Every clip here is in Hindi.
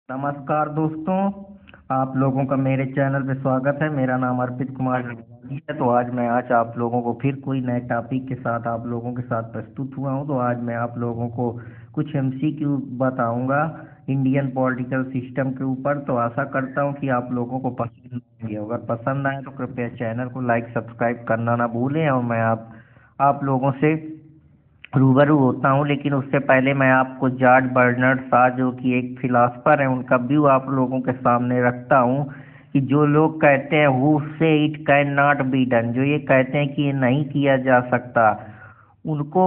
नमस्कार दोस्तों। आप लोगों का मेरे चैनल पे स्वागत है। मेरा नाम अर्पित कुमार निराली है। तो आज आप लोगों को फिर कोई नए टॉपिक के साथ आप लोगों के साथ प्रस्तुत हुआ हूँ। तो आज मैं आप लोगों को कुछ एमसीक्यू बताऊंगा इंडियन पॉलिटिकल सिस्टम के ऊपर। तो आशा करता हूँ कि आप लोगों को पसंद आएगी। अगर पसंद आए तो कृपया चैनल को लाइक सब्सक्राइब करना ना भूलें। और मैं आप लोगों से रूबरू होता हूँ, लेकिन उससे पहले मैं आपको जॉर्ज बर्नार्ड शॉ जो कि एक फिलासफर है उनका व्यू आप लोगों के सामने रखता हूँ कि जो लोग कहते हैं हु से it can not be done, जो ये कहते हैं कि ये नहीं किया जा सकता, उनको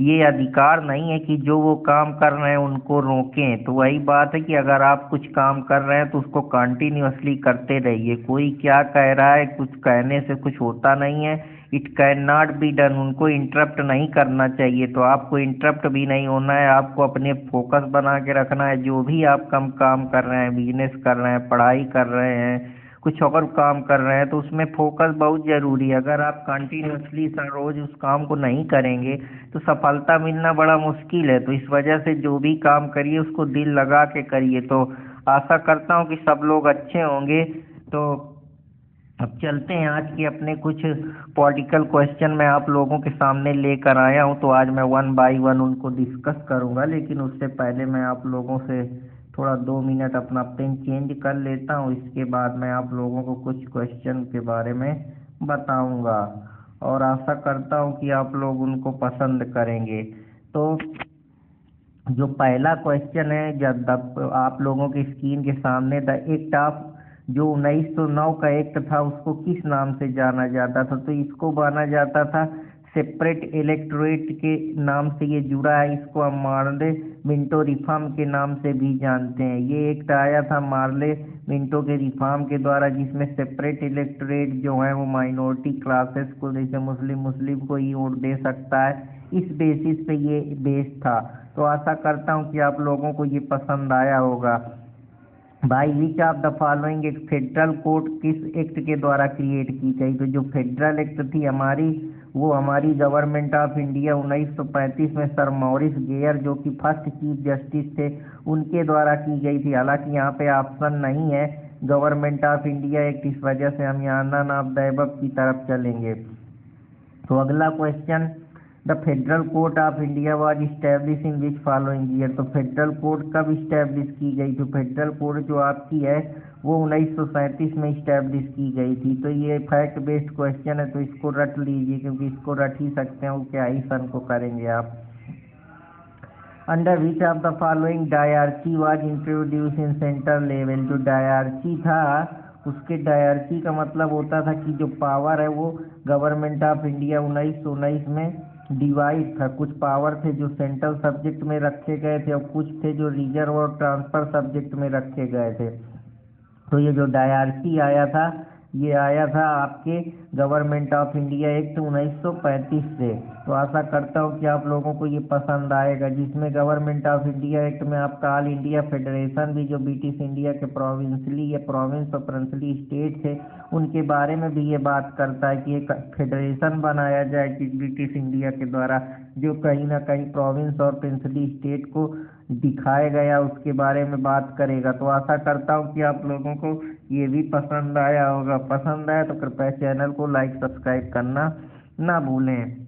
ये अधिकार नहीं है कि जो वो काम कर रहे हैं उनको रोकें। तो वही बात है कि अगर आप कुछ काम कर रहे हैं तो उसको कंटिन्यूअसली करते रहिए। कोई क्या कह रहा है, कुछ कहने से कुछ होता नहीं है। It can not be done, उनको इंटरप्ट नहीं करना चाहिए। तो आपको इंटरप्ट भी नहीं होना है, आपको अपने फोकस बना के रखना है। जो भी आप कम काम कर रहे हैं, बिजनेस कर रहे हैं, पढ़ाई कर रहे हैं, कुछ और काम कर रहे हैं, तो उसमें फोकस बहुत ज़रूरी है। अगर आप कंटिन्यूअसली रोज उस काम को नहीं करेंगे तो सफलता मिलना बड़ा मुश्किल है। तो इस वजह से जो भी काम करिए उसको दिल लगा के करिए। तो आशा करता हूँ कि सब लोग अच्छे होंगे। तो अब चलते हैं आज के अपने कुछ पॉलिटिकल क्वेश्चन मैं आप लोगों के सामने लेकर आया हूं। तो आज मैं वन बाय वन उनको डिस्कस करूंगा, लेकिन उससे पहले मैं आप लोगों से थोड़ा 2 मिनट अपना पेन चेंज कर लेता हूं। इसके बाद मैं आप लोगों को कुछ क्वेश्चन के बारे में बताऊंगा और आशा करता हूं कि आप लोग उनको पसंद करेंगे। तो जो पहला क्वेश्चन है, जब आप लोगों की स्क्रीन के सामने, द एक्ट ऑफ जो 1909 का एक्ट था उसको किस नाम से जाना जाता था? तो इसको माना जाता था सेपरेट इलेक्टोरेट के नाम से ये जुड़ा है। इसको हम मार्ले मिंटो रिफॉर्म के नाम से भी जानते हैं। ये एक्ट आया था मार्ले मिंटो के रिफॉर्म के द्वारा, जिसमें सेपरेट इलेक्टोरेट जो है वो माइनॉरिटी क्लासेस को, जैसे मुस्लिम मुस्लिम को ही वोट दे सकता है, इस बेसिस पे ये बेस था। तो आशा करता हूँ कि आप लोगों को ये पसंद आया होगा। By which of the following एक फेडरल कोर्ट किस एक्ट के द्वारा क्रिएट की गई? तो जो फेडरल एक्ट थी हमारी, वो हमारी गवर्नमेंट ऑफ इंडिया 1935 में सर मॉरिस गेयर जो कि फर्स्ट चीफ जस्टिस थे उनके द्वारा की गई थी। हालांकि यहाँ पे ऑप्शन नहीं है गवर्नमेंट ऑफ इंडिया एक्ट, इस वजह से हम यहाँ नन ऑफ द अबव की तरफ चलेंगे। तो अगला question, the federal court of India was establish in which following year? तो फेडरल कोर्ट कब इस्टेब्लिश की गई? तो फेडरल कोर्ट जो आपकी है वो 1937 में इस्टेब्लिश की गई थी। तो ये फैक्ट बेस्ड क्वेश्चन है, तो इसको रट लीजिए, क्योंकि इसको रट ही सकते हैं, वो क्या ही सन को करेंगे आप। Under which of the following diarchy was introduce in central level? जो डायरची था उसके, डायरची का मतलब होता था कि जो पावर है वो गवर्नमेंट ऑफ इंडिया 1919 में डिवाइड था। कुछ पावर थे जो सेंट्रल सब्जेक्ट में रखे गए थे और कुछ थे जो रिजर्व और ट्रांसफर सब्जेक्ट में रखे गए थे। तो ये जो डायरची आया था, ये आया था आपके गवर्नमेंट ऑफ इंडिया एक्ट 1935 से। तो आशा करता हूँ कि आप लोगों को ये पसंद आएगा, जिसमें गवर्नमेंट ऑफ इंडिया एक्ट में आपका ऑल इंडिया फेडरेशन भी, जो ब्रिटिश इंडिया के प्रोविंसली या प्रोविंस और प्रिंसली स्टेट थे उनके बारे में भी ये बात करता है कि एक फेडरेशन बनाया जाए कि ब्रिटिश इंडिया के द्वारा, जो कहीं ना कहीं प्रोविंस और प्रिंसली स्टेट को दिखाया गया उसके बारे में बात करेगा। तो आशा करता हूँ कि आप लोगों को ये भी पसंद आया होगा। पसंद आया तो कृपया चैनल को लाइक सब्सक्राइब करना ना भूलें।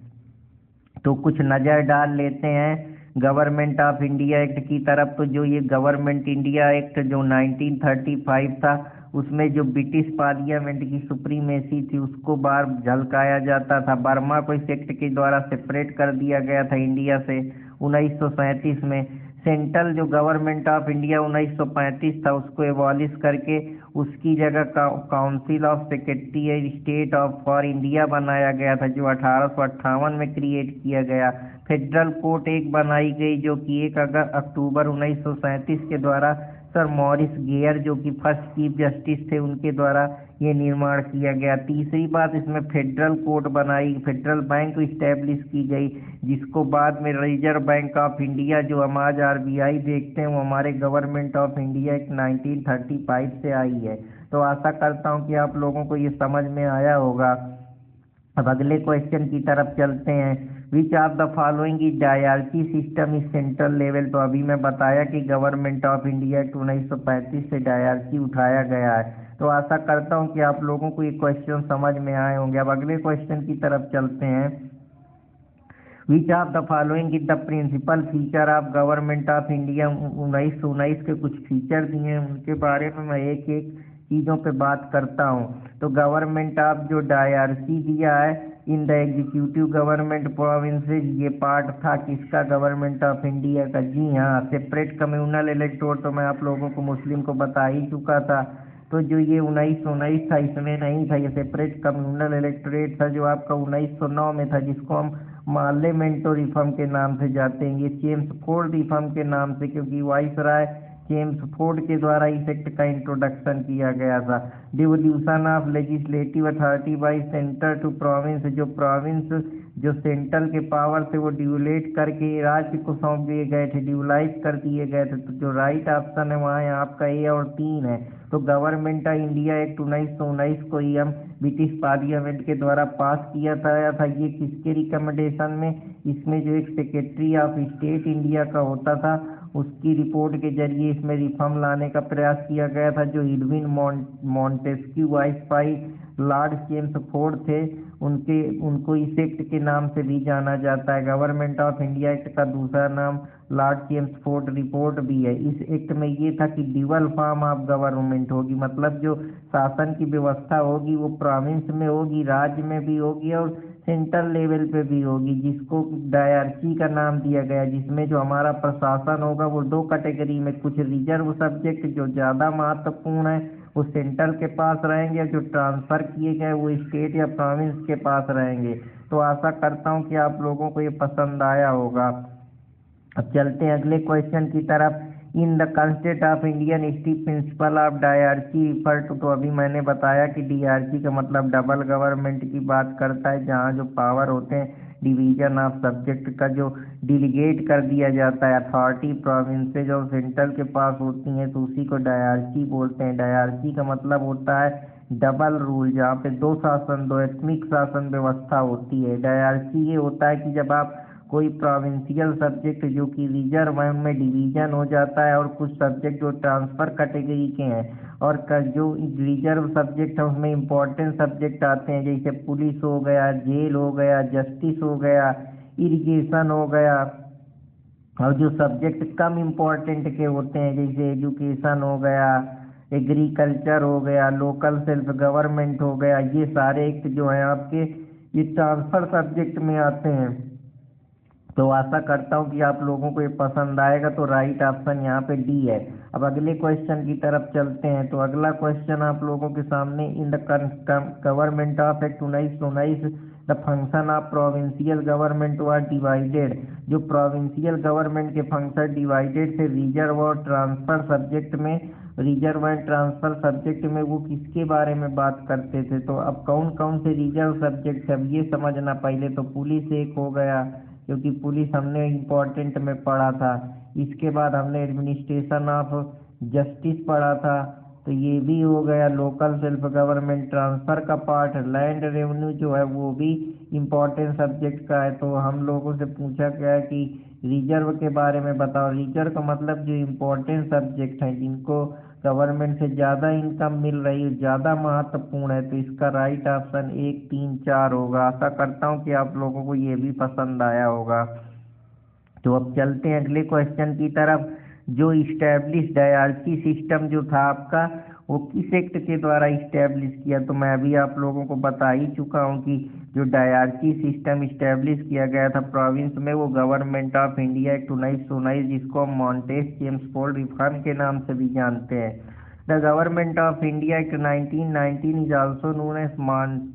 तो कुछ नज़र डाल लेते हैं गवर्नमेंट ऑफ इंडिया एक्ट की तरफ। तो जो ये गवर्नमेंट इंडिया एक्ट जो 1935 था, उसमें जो ब्रिटिश पार्लियामेंट की सुप्रीमेसी थी उसको बार झलकाया जाता था। बर्मा को इस एक्ट के द्वारा सेपरेट कर दिया गया था इंडिया से 1937 में। सेंट्रल जो गवर्नमेंट ऑफ इंडिया 1935 था उसको एबॉलिश करके उसकी जगह council of secretary state of for India बनाया गया था, जो 1858 में क्रिएट किया गया। फेडरल कोर्ट एक बनाई गई जो कि 1 अक्टूबर 1937 के द्वारा सर मॉरिस गेयर जो कि फर्स्ट चीफ जस्टिस थे उनके द्वारा ये निर्माण किया गया। तीसरी बात, इसमें फेडरल कोर्ट बनाई, फेडरल बैंक इस्टेब्लिश की गई, जिसको बाद में रिजर्व बैंक ऑफ इंडिया जो हम आज आरबीआई देखते हैं वो हमारे गवर्नमेंट ऑफ इंडिया एक 1935 से आई है। तो आशा करता हूँ कि आप लोगों को ये समझ में आया होगा। अब अगले क्वेश्चन की तरफ चलते हैं। Which of the following is dyarchy system is central level. तो अभी मैं बताया कि गवर्नमेंट ऑफ इंडिया एक्ट 1935 से डायरकी उठाया गया है। तो आशा करता हूँ कि आप लोगों को ये क्वेश्चन समझ में आए होंगे। अब अगले क्वेश्चन की तरफ चलते हैं। Which of the following is the principal feature of government of India. 1919 के कुछ फीचर दिए हैं, उनके बारे में मैं एक एक चीज़ों पे बात करता हूँ। तो गवर्नमेंट ऑफ जो डायरकी दिया है in the executive government provinces, ये पार्ट था किसका? गवर्नमेंट ऑफ इंडिया का। जी हाँ, सेपरेट कम्युनल इलेक्टोरेट तो मैं आप लोगों को मुस्लिम को बता ही चुका था। तो जो ये 1919 था इसमें नहीं था, ये सेपरेट कम्युनल इलेक्टोरेट था जो आपका 1909 में था, जिसको हम पार्लियामेंटो रिफॉर्म के नाम से जाते हैं। ये चेम्सफोर्ड रिफॉर्म के नाम से, क्योंकि वाइसराय चेम्सफोर्ड के द्वारा इस एक्ट का इंट्रोडक्शन किया गया था। Devolution of legislative authority by centre to province, जो प्रोविंस जो सेंट्रल के पावर थे वो डिवोलेट करके राज्य को सौंप दिए गए थे, डिवोलाइज कर दिए गए थे। तो जो राइट ऑप्शन है वहाँ आपका ए और 3 है। तो गवर्नमेंट ऑफ इंडिया एक्ट 1919 को ही हम ब्रिटिश पार्लियामेंट के द्वारा पास किया था। ये किसके रिकमेंडेशन में? इसमें जो एक सेक्रेटरी ऑफ स्टेट इंडिया का होता था उसकी रिपोर्ट के जरिए इसमें रिफॉर्म लाने का प्रयास किया गया था। जो Edwin Montesquieu viceroy Lord Chelmsford थे, उनको इस एक्ट के नाम से भी जाना जाता है। गवर्नमेंट ऑफ इंडिया एक्ट का दूसरा नाम लॉर्ड चेम्सफोर्ड रिपोर्ट भी है। इस एक्ट में ये था कि ड्यूअल फॉर्म ऑफ गवर्नमेंट होगी, मतलब जो शासन की व्यवस्था होगी वो प्रोविंस में होगी, राज्य में भी होगी और सेंट्रल लेवल पे भी होगी, जिसको डायरकी का नाम दिया गया। जिसमें जो हमारा प्रशासन होगा वो 2 कैटेगरी में, कुछ रिजर्व सब्जेक्ट जो ज़्यादा महत्वपूर्ण है वो सेंट्रल के पास रहेंगे और जो ट्रांसफ़र किए गए वो स्टेट या प्रोविंस के पास रहेंगे। तो आशा करता हूँ कि आप लोगों को ये पसंद आया होगा। अब चलते हैं अगले क्वेश्चन की तरफ। In the constitution of Indian state principle of dyarchy refer to. तो अभी मैंने बताया कि डीआरकी का मतलब डबल गवर्नमेंट की बात करता है, जहाँ जो पावर होते हैं डिवीजन ऑफ सब्जेक्ट का जो डिलीगेट कर दिया जाता है, अथॉरिटी प्रोविंसेज और सेंट्रल के पास होती हैं, तो उसी को डायरकी बोलते हैं। डायरकी का मतलब होता है डबल रूल, जहाँ पे 2 शासन, 2 एथनिक शासन व्यवस्था होती है। डायरकी ये होता है कि जब आप कोई प्रोविंशियल सब्जेक्ट जो कि रिजर्व है उनमें डिवीजन हो जाता है और कुछ सब्जेक्ट जो ट्रांसफ़र कैटेगरी के हैं और जो रिजर्व सब्जेक्ट है उसमें इम्पोर्टेंट सब्जेक्ट आते हैं, जैसे पुलिस हो गया, जेल हो गया, जस्टिस हो गया, इरिगेशन हो गया। और जो सब्जेक्ट कम इम्पोर्टेंट के होते हैं जैसे एजुकेशन हो गया, एग्रीकल्चर हो गया, लोकल सेल्फ गवर्नमेंट हो गया, ये सारे एक्ट जो हैं आपके ये ट्रांसफ़र सब्जेक्ट में आते हैं। तो आशा करता हूँ कि आप लोगों को ये पसंद आएगा। तो राइट ऑप्शन यहाँ पे डी है। अब अगले क्वेश्चन की तरफ चलते हैं। तो अगला क्वेश्चन आप लोगों के सामने, in the government of act 1919 the function of provincial government was divided. जो प्रोविंशियल गवर्नमेंट के फंक्शन डिवाइडेड थे रिजर्व और ट्रांसफर सब्जेक्ट में, रिजर्व एंड ट्रांसफर सब्जेक्ट में, वो किसके बारे में बात करते थे? तो अब कौन कौन से रिजर्व सब्जेक्ट है अब ये समझना। पहले तो पुलिस एक हो गया, क्योंकि पुलिस हमने इम्पोर्टेंट में पढ़ा था। इसके बाद हमने एडमिनिस्ट्रेशन ऑफ जस्टिस पढ़ा था, तो ये भी हो गया। लोकल सेल्फ गवर्नमेंट ट्रांसफ़र का पार्ट, लैंड रेवेन्यू जो है वो भी इम्पोर्टेंट सब्जेक्ट का है। तो हम लोगों से पूछा गया कि रिजर्व के बारे में बताओ। रिजर्व का मतलब जो इम्पोर्टेंट सब्जेक्ट हैं जिनको गवर्नमेंट से ज़्यादा इनकम मिल रही है, ज़्यादा महत्वपूर्ण है, तो इसका राइट ऑप्शन 1, 3, 4 होगा। आशा करता हूँ कि आप लोगों को ये भी पसंद आया होगा। तो अब चलते हैं अगले क्वेश्चन की तरफ। जो इस्टेब्लिश डायरकी सिस्टम जो था आपका वो किस एक्ट के द्वारा इस्टेब्लिश किया? तो मैं अभी आप लोगों को बता ही चुका हूँ कि जो डायरकी सिस्टम इस्टेब्लिश किया गया था प्रोविंस में वो गवर्नमेंट ऑफ इंडिया एक्ट 1919, जिसको हम मॉन्टेस्क्यू रिफॉर्म के नाम से भी जानते हैं। The government of India act 1919 is also known as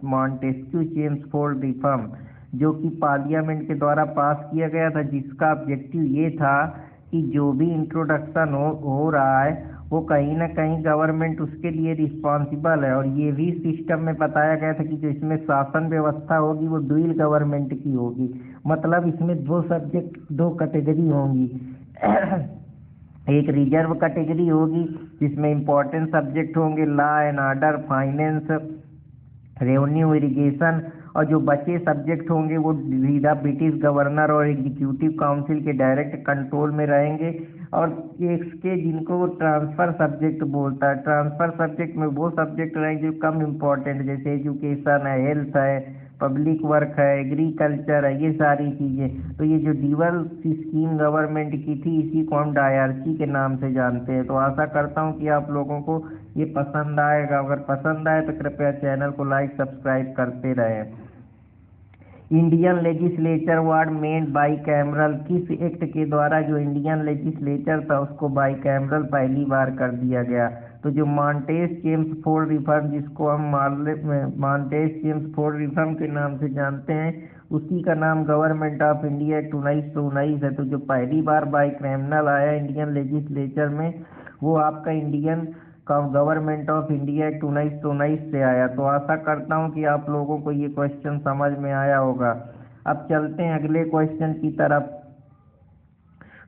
Montagu Chelmsford reform, जो कि पार्लियामेंट के द्वारा पास किया गया था, जिसका ऑब्जेक्टिव ये था कि जो भी इंट्रोडक्शन हो रहा है वो कहीं ना कहीं गवर्नमेंट उसके लिए रिस्पॉन्सिबल है। और ये भी सिस्टम में बताया गया था कि जो इसमें शासन व्यवस्था होगी वो ड्यूअल गवर्नमेंट की होगी, मतलब इसमें 2 सब्जेक्ट, 2 कैटेगरी होंगी। एक रिजर्व कैटेगरी होगी जिसमें इम्पोर्टेंट सब्जेक्ट होंगे law and order, finance, revenue, irrigation, और जो बचे सब्जेक्ट होंगे वो सीधा ब्रिटिश गवर्नर और एग्जीक्यूटिव काउंसिल के डायरेक्ट कंट्रोल में रहेंगे। और इसके जिनको वो ट्रांसफ़र सब्जेक्ट बोलता है, ट्रांसफ़र सब्जेक्ट में वो सब्जेक्ट रहेंगे जो कम इम्पोर्टेंट, जैसे एजुकेशन है, हेल्थ है, पब्लिक वर्क है, एग्रीकल्चर है, ये सारी चीज़ें। तो ये जो डीवल स्कीम गवर्नमेंट की थी, इसी को हम डायरची के नाम से जानते हैं। तो आशा करता हूँ कि आप लोगों को ये पसंद आएगा। अगर पसंद आए तो कृपया चैनल को लाइक सब्सक्राइब करते रहें। Indian legislature ward made by cameral, किस एक्ट के द्वारा जो इंडियन लेजिस्लेचर था उसको बाई कैमरल पहली बार कर दिया गया? तो जो मॉन्टेस चेम्सफोर्ड रिफॉर्म, जिसको हम मॉन्टेस चेम्सफोर्ड रिफॉर्म के नाम से जानते हैं, उसी का नाम गवर्नमेंट ऑफ इंडिया एक्ट 1919 है। तो जो पहली बार बाई कैमरल आया इंडियन लेजिस्लेचर में, वो आपका Indian government of India act 1919 से आया। तो आशा करता हूँ कि आप लोगों को ये क्वेश्चन समझ में आया होगा। अब चलते हैं अगले क्वेश्चन की तरफ।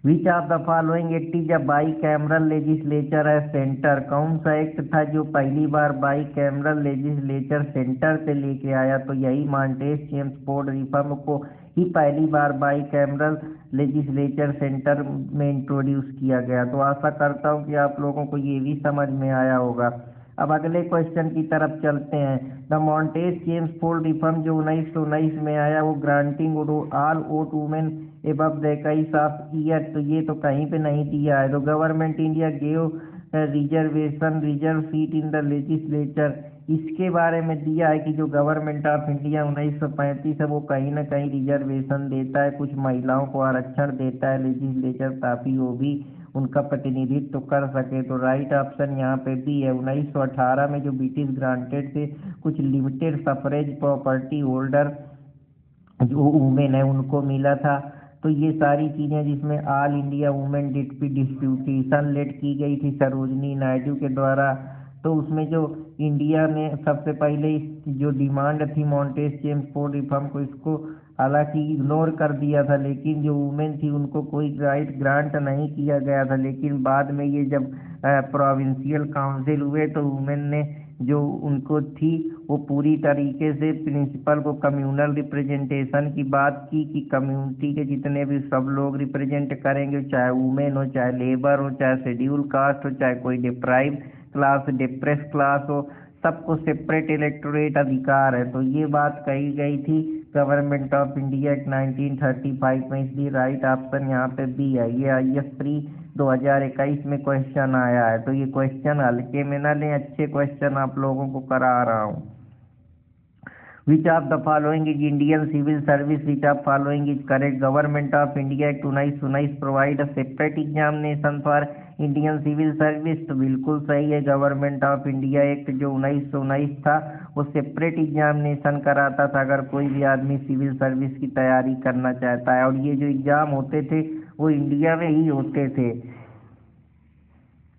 Which of the following act is a by cameral legislature है सेंटर? कौन सा एक्ट था जो पहली बार बाई कैमरल लेजिस्लेचर सेंटर से लेके आया? तो यही मॉन्टेस चेम्सफोर्ड रिफॉर्म को ही पहली बार बाई कैमरल लेजिस्लेचर सेंटर में इंट्रोड्यूस किया गया। तो आशा करता हूँ कि आप लोगों को ये भी समझ में आया होगा। अब अगले क्वेश्चन की तरफ चलते हैं। द मॉन्टेस चेम्सफोर्ड रिफॉर्म जो 1919 में आया, वो granting all vote women above the 21 of year, तो ये तो कहीं पे नहीं दिया है। तो government India gave reservation reserve seat in the legislature, इसके बारे में दिया है कि जो गवर्नमेंट ऑफ इंडिया 1935 है वो कहीं ना कहीं रिजर्वेशन देता है, कुछ महिलाओं को आरक्षण देता है लेजिस्लेचर, ताकि वो भी उनका प्रतिनिधित्व कर सके। तो राइट ऑप्शन यहाँ पे भी है। 1918 में जो ब्रिटिश ग्रांटेड थे कुछ लिमिटेड सफरेज प्रॉपर्टी होल्डर जो वुमेन है उनको मिला था। तो ये सारी चीज़ें जिसमें ऑल इंडिया वुमेन डिस्प्यूटेशन लेट की गई थी सरोजनी नायडू के द्वारा। तो उसमें जो इंडिया ने सबसे पहले जो डिमांड थी मॉन्टेस चेम्सफोर्ड रिफॉर्म को, इसको हालांकि इग्नोर कर दिया था, लेकिन जो वुमेन थी उनको कोई राइट ग्रांट नहीं किया गया था। लेकिन बाद में ये जब प्रोविंशियल काउंसिल हुए तो वुमेन ने जो उनको थी वो पूरी तरीके से प्रिंसिपल को कम्युनल रिप्रेजेंटेशन की बात की कि कम्युनिटी के जितने भी सब लोग रिप्रेजेंट करेंगे, चाहे वुमेन हो, चाहे लेबर हो, चाहे शेड्यूल कास्ट हो, चाहे कोई डिप्राइव क्लास डिप्रेस क्लास हो, सबको सेपरेट इलेक्टोरेट अधिकार है। तो ये बात कही गई थी गवर्नमेंट ऑफ इंडिया एक्ट 1935 में, इसलिए राइट ऑप्शन यहाँ पे बी है। ये IS प्री 2021 में क्वेश्चन आया है। तो ये क्वेश्चन हल्के में ना लें, अच्छे क्वेश्चन आप लोगों को करा रहा हूँ। Which of the following is Indian civil service? Which of following is correct? Government of India act 1919 provide a separate examination for Indian civil service, तो बिल्कुल सही है। गवर्नमेंट ऑफ इंडिया एक्ट जो 1919 था वो सेपरेट एग्जामिनेशन कराता था अगर कोई भी आदमी सिविल सर्विस की तैयारी करना चाहता है। और ये जो एग्ज़ाम होते थे वो इंडिया में ही होते थे।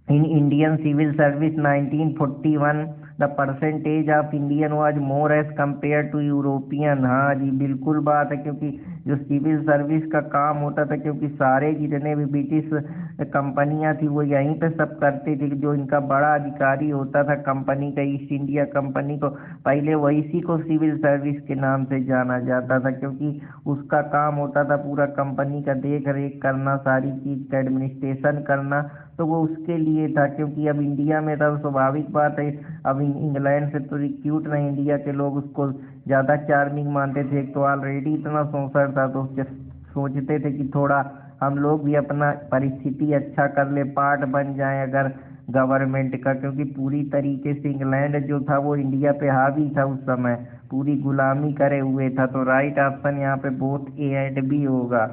In Indian civil service 1941 the percentage of Indian was more as compare to European. हाँ जी, बिल्कुल बात है, क्योंकि जो सिविल सर्विस का काम होता था, क्योंकि सारे जितने भी ब्रिटिश कंपनियां थी वो यहीं पे सब करती थी। जो इनका बड़ा अधिकारी होता था कंपनी का, ईस्ट इंडिया कंपनी को, पहले वही को सिविल सर्विस के नाम से जाना जाता था, क्योंकि उसका काम होता था पूरा कंपनी का देख रेख करना, सारी चीज़ का एडमिनिस्ट्रेशन करना। तो वो उसके लिए था, क्योंकि अब इंडिया में था, स्वाभाविक बात है। अब इंग्लैंड से तो क्यूट नहीं, इंडिया के लोग उसको ज़्यादा चार्मिंग मानते थे। एक तो ऑलरेडी इतना सौंसर था, तो सोचते थे कि थोड़ा हम लोग भी अपना परिस्थिति अच्छा कर ले, पार्ट बन जाए अगर गवर्नमेंट का, क्योंकि पूरी तरीके से इंग्लैंड जो था वो इंडिया पे हावी था उस समय, पूरी गुलामी करे हुए था। तो राइट ऑप्शन यहाँ पे बोथ ए एंड बी होगा।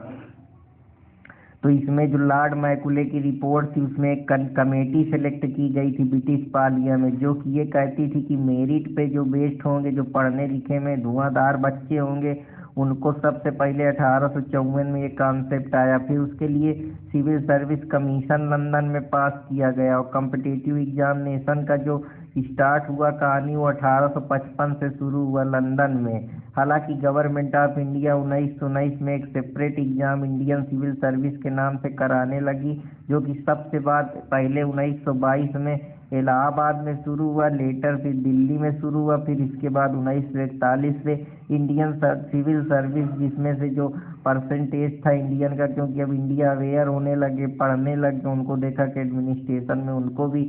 तो इसमें जो लॉर्ड मैकुले की रिपोर्ट थी उसमें एक कमेटी सेलेक्ट की गई थी ब्रिटिश पार्लियामेंट में, जो कि ये कहती थी कि मेरिट पे जो बेस्ड होंगे, जो पढ़ने लिखे में धुआंधार बच्चे होंगे, उनको सबसे पहले 1854 में ये कॉन्सेप्ट आया। फिर उसके लिए सिविल सर्विस कमीशन लंदन में पास किया गया, और कॉम्पिटिटिव एग्जामिनेशन का जो स्टार्ट हुआ कहानी वो 1855 से शुरू हुआ लंदन में। हालांकि गवर्नमेंट ऑफ इंडिया 1919 में एक separate exam Indian civil service के नाम से कराने लगी, जो कि सबसे बाद पहले 1922 में इलाहाबाद में शुरू हुआ, लेटर फिर दिल्ली में शुरू हुआ, फिर इसके बाद 1941 से इंडियन सिविल सर्विस, जिसमें से जो परसेंटेज था इंडियन का, क्योंकि अब इंडिया अवेयर होने लगे, पढ़ने लगे, उनको देखा कि एडमिनिस्ट्रेशन में उनको भी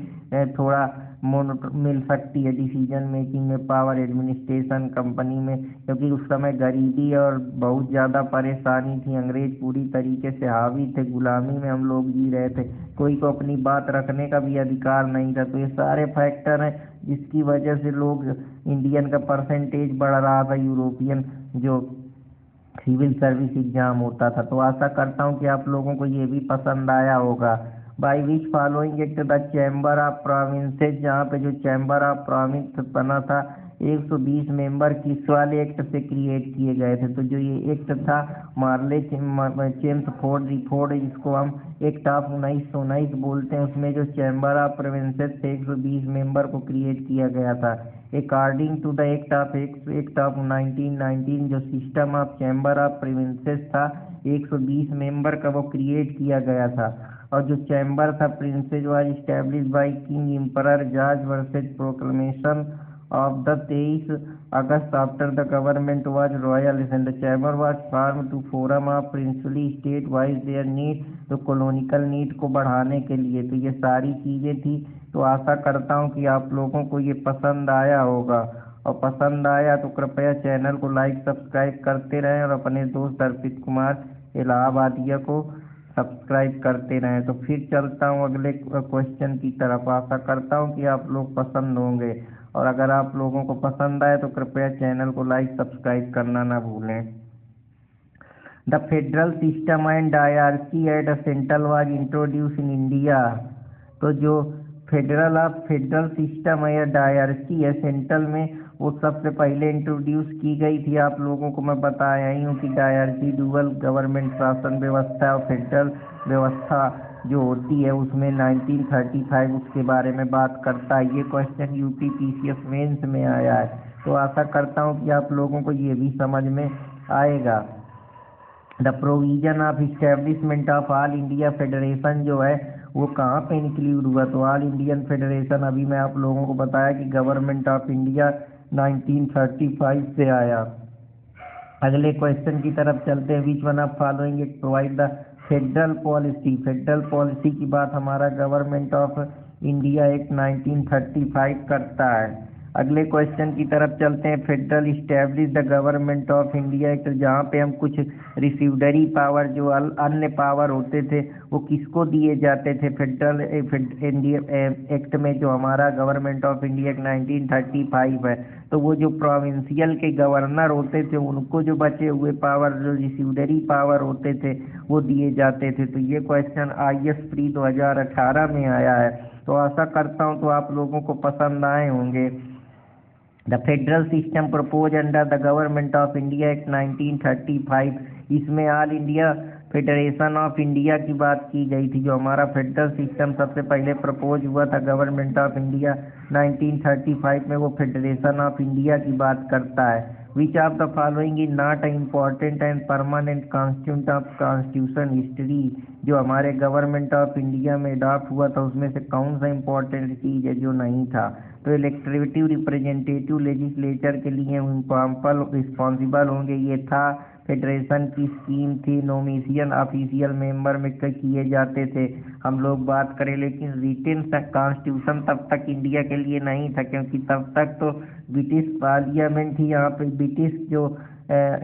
थोड़ा मिल सकती है डिसीजन मेकिंग में पावर, एडमिनिस्ट्रेशन कंपनी में, क्योंकि उस समय गरीबी और बहुत ज़्यादा परेशानी थी, अंग्रेज पूरी तरीके से हावी थे, गुलामी में हम लोग जी रहे थे, कोई को अपनी बात रखने का भी अधिकार नहीं था। तो ये सारे फैक्टर हैं जिसकी वजह से लोग इंडियन का परसेंटेज बढ़ रहा था यूरोपियन जो सिविल सर्विस एग्जाम होता था। तो आशा करता हूँ कि आप लोगों को ये भी पसंद आया होगा। By which following act the chamber of provinces, जहाँ पे जो चैम्बर ऑफ प्रोविंस बना था 120 मेंबर किस वाले एक्ट से क्रिएट किए गए थे? तो जो ये एक्ट था मार्ले चेम्सफोर्ड रिपोर्ट, जिसको हम एक्ट ऑफ 1919 बोलते हैं, उसमें जो चैम्बर ऑफ प्रोविंसेस से 120 मेंबर को क्रिएट किया गया था। According to the act of 1919, जो system of chamber of provinces था 120 मेंबर का वो क्रिएट किया गया था। और जो चैम्बर था princes was establish by king emperor George verses proclamation of the 23 August after the government was royal and the chamber was form to forum of princely state wise their need, तो कॉलोनिकल नीड को बढ़ाने के लिए। तो ये सारी चीज़ें थी। तो आशा करता हूँ कि आप लोगों को ये पसंद आया होगा, और पसंद आया तो कृपया चैनल को लाइक सब्सक्राइब करते रहें और अपने दोस्त अर्पित कुमार इलाहाबादिया को सब्सक्राइब करते रहें। तो फिर चलता हूँ अगले क्वेश्चन की तरफ। आशा करता हूँ कि आप लोग पसंद होंगे, और अगर आप लोगों को पसंद आए तो कृपया चैनल को लाइक सब्सक्राइब करना ना भूलें। The federal system and dyarchy at central was introduce in India. तो जो फेडरल सिस्टम है या डायरकी है सेंट्रल में, वो सबसे पहले इंट्रोड्यूस की गई थी। आप लोगों को मैं बताया ही हूँ कि डायरकी डुअल गवर्नमेंट शासन व्यवस्था और फेडरल व्यवस्था जो होती है उसमें 1935 उसके बारे में बात करता है। ये क्वेश्चन यूपीपीसीएस मेंस में आया है। तो आशा करता हूँ कि आप लोगों को ये भी समझ में आएगा। The provision of establishment of all India federation जो है वो कहाँ पे इंक्लूड हुआ? तो ऑल इंडियन फेडरेशन अभी मैं आप लोगों को बताया कि गवर्नमेंट ऑफ इंडिया 1935 से आया। अगले क्वेश्चन की तरफ चलते हैं। Which one of following it provide the federal policy? Federal policy की बात हमारा गवर्नमेंट ऑफ इंडिया एक्ट 1935 करता है। अगले क्वेश्चन की तरफ चलते हैं। Federal establish the government of India act, जहाँ पे हम कुछ रिसीवडरी पावर जो अन्य पावर होते थे वो किसको दिए जाते थे फेडरल इंडिया एक्ट में? जो हमारा गवर्नमेंट ऑफ इंडिया एक्ट 1935 है, तो वो जो प्रोविंशियल के गवर्नर होते थे उनको जो बचे हुए पावर जो रिसीवडरी पावर होते थे वो दिए जाते थे। तो ये क्वेश्चन IAS प्री 2018 में आया है। तो आशा करता हूँ तो आप लोगों को पसंद आए होंगे। The federal system propose under the government of India act 1935, इसमें all India federation of India की बात की गई थी। जो हमारा फेडरल सिस्टम सबसे पहले प्रपोज हुआ था गवर्नमेंट ऑफ इंडिया 1935 में, वो फेडरेशन ऑफ इंडिया की बात करता है। विच of the following is not a important and permanent constituent of constitution history? जो हमारे गवर्नमेंट ऑफ इंडिया में अडॉप्ट हुआ था उसमें से कौन सा इम्पोर्टेंट चीज़ है जो नहीं था? तो इलेक्टिव रिप्रेजेंटेटिव लेजिस्लेचर के लिए रिस्पॉन्सिबल होंगे, ये था। फेडरेशन की स्कीम थी। नोमिनेशन ऑफिशियल मेंबर में किए जाते थे। हम लोग बात करें, लेकिन रिटेन कॉन्स्टिट्यूशन तब तक इंडिया के लिए नहीं था, क्योंकि तब तक तो ब्रिटिश पार्लियामेंट ही यहाँ पे ब्रिटिश जो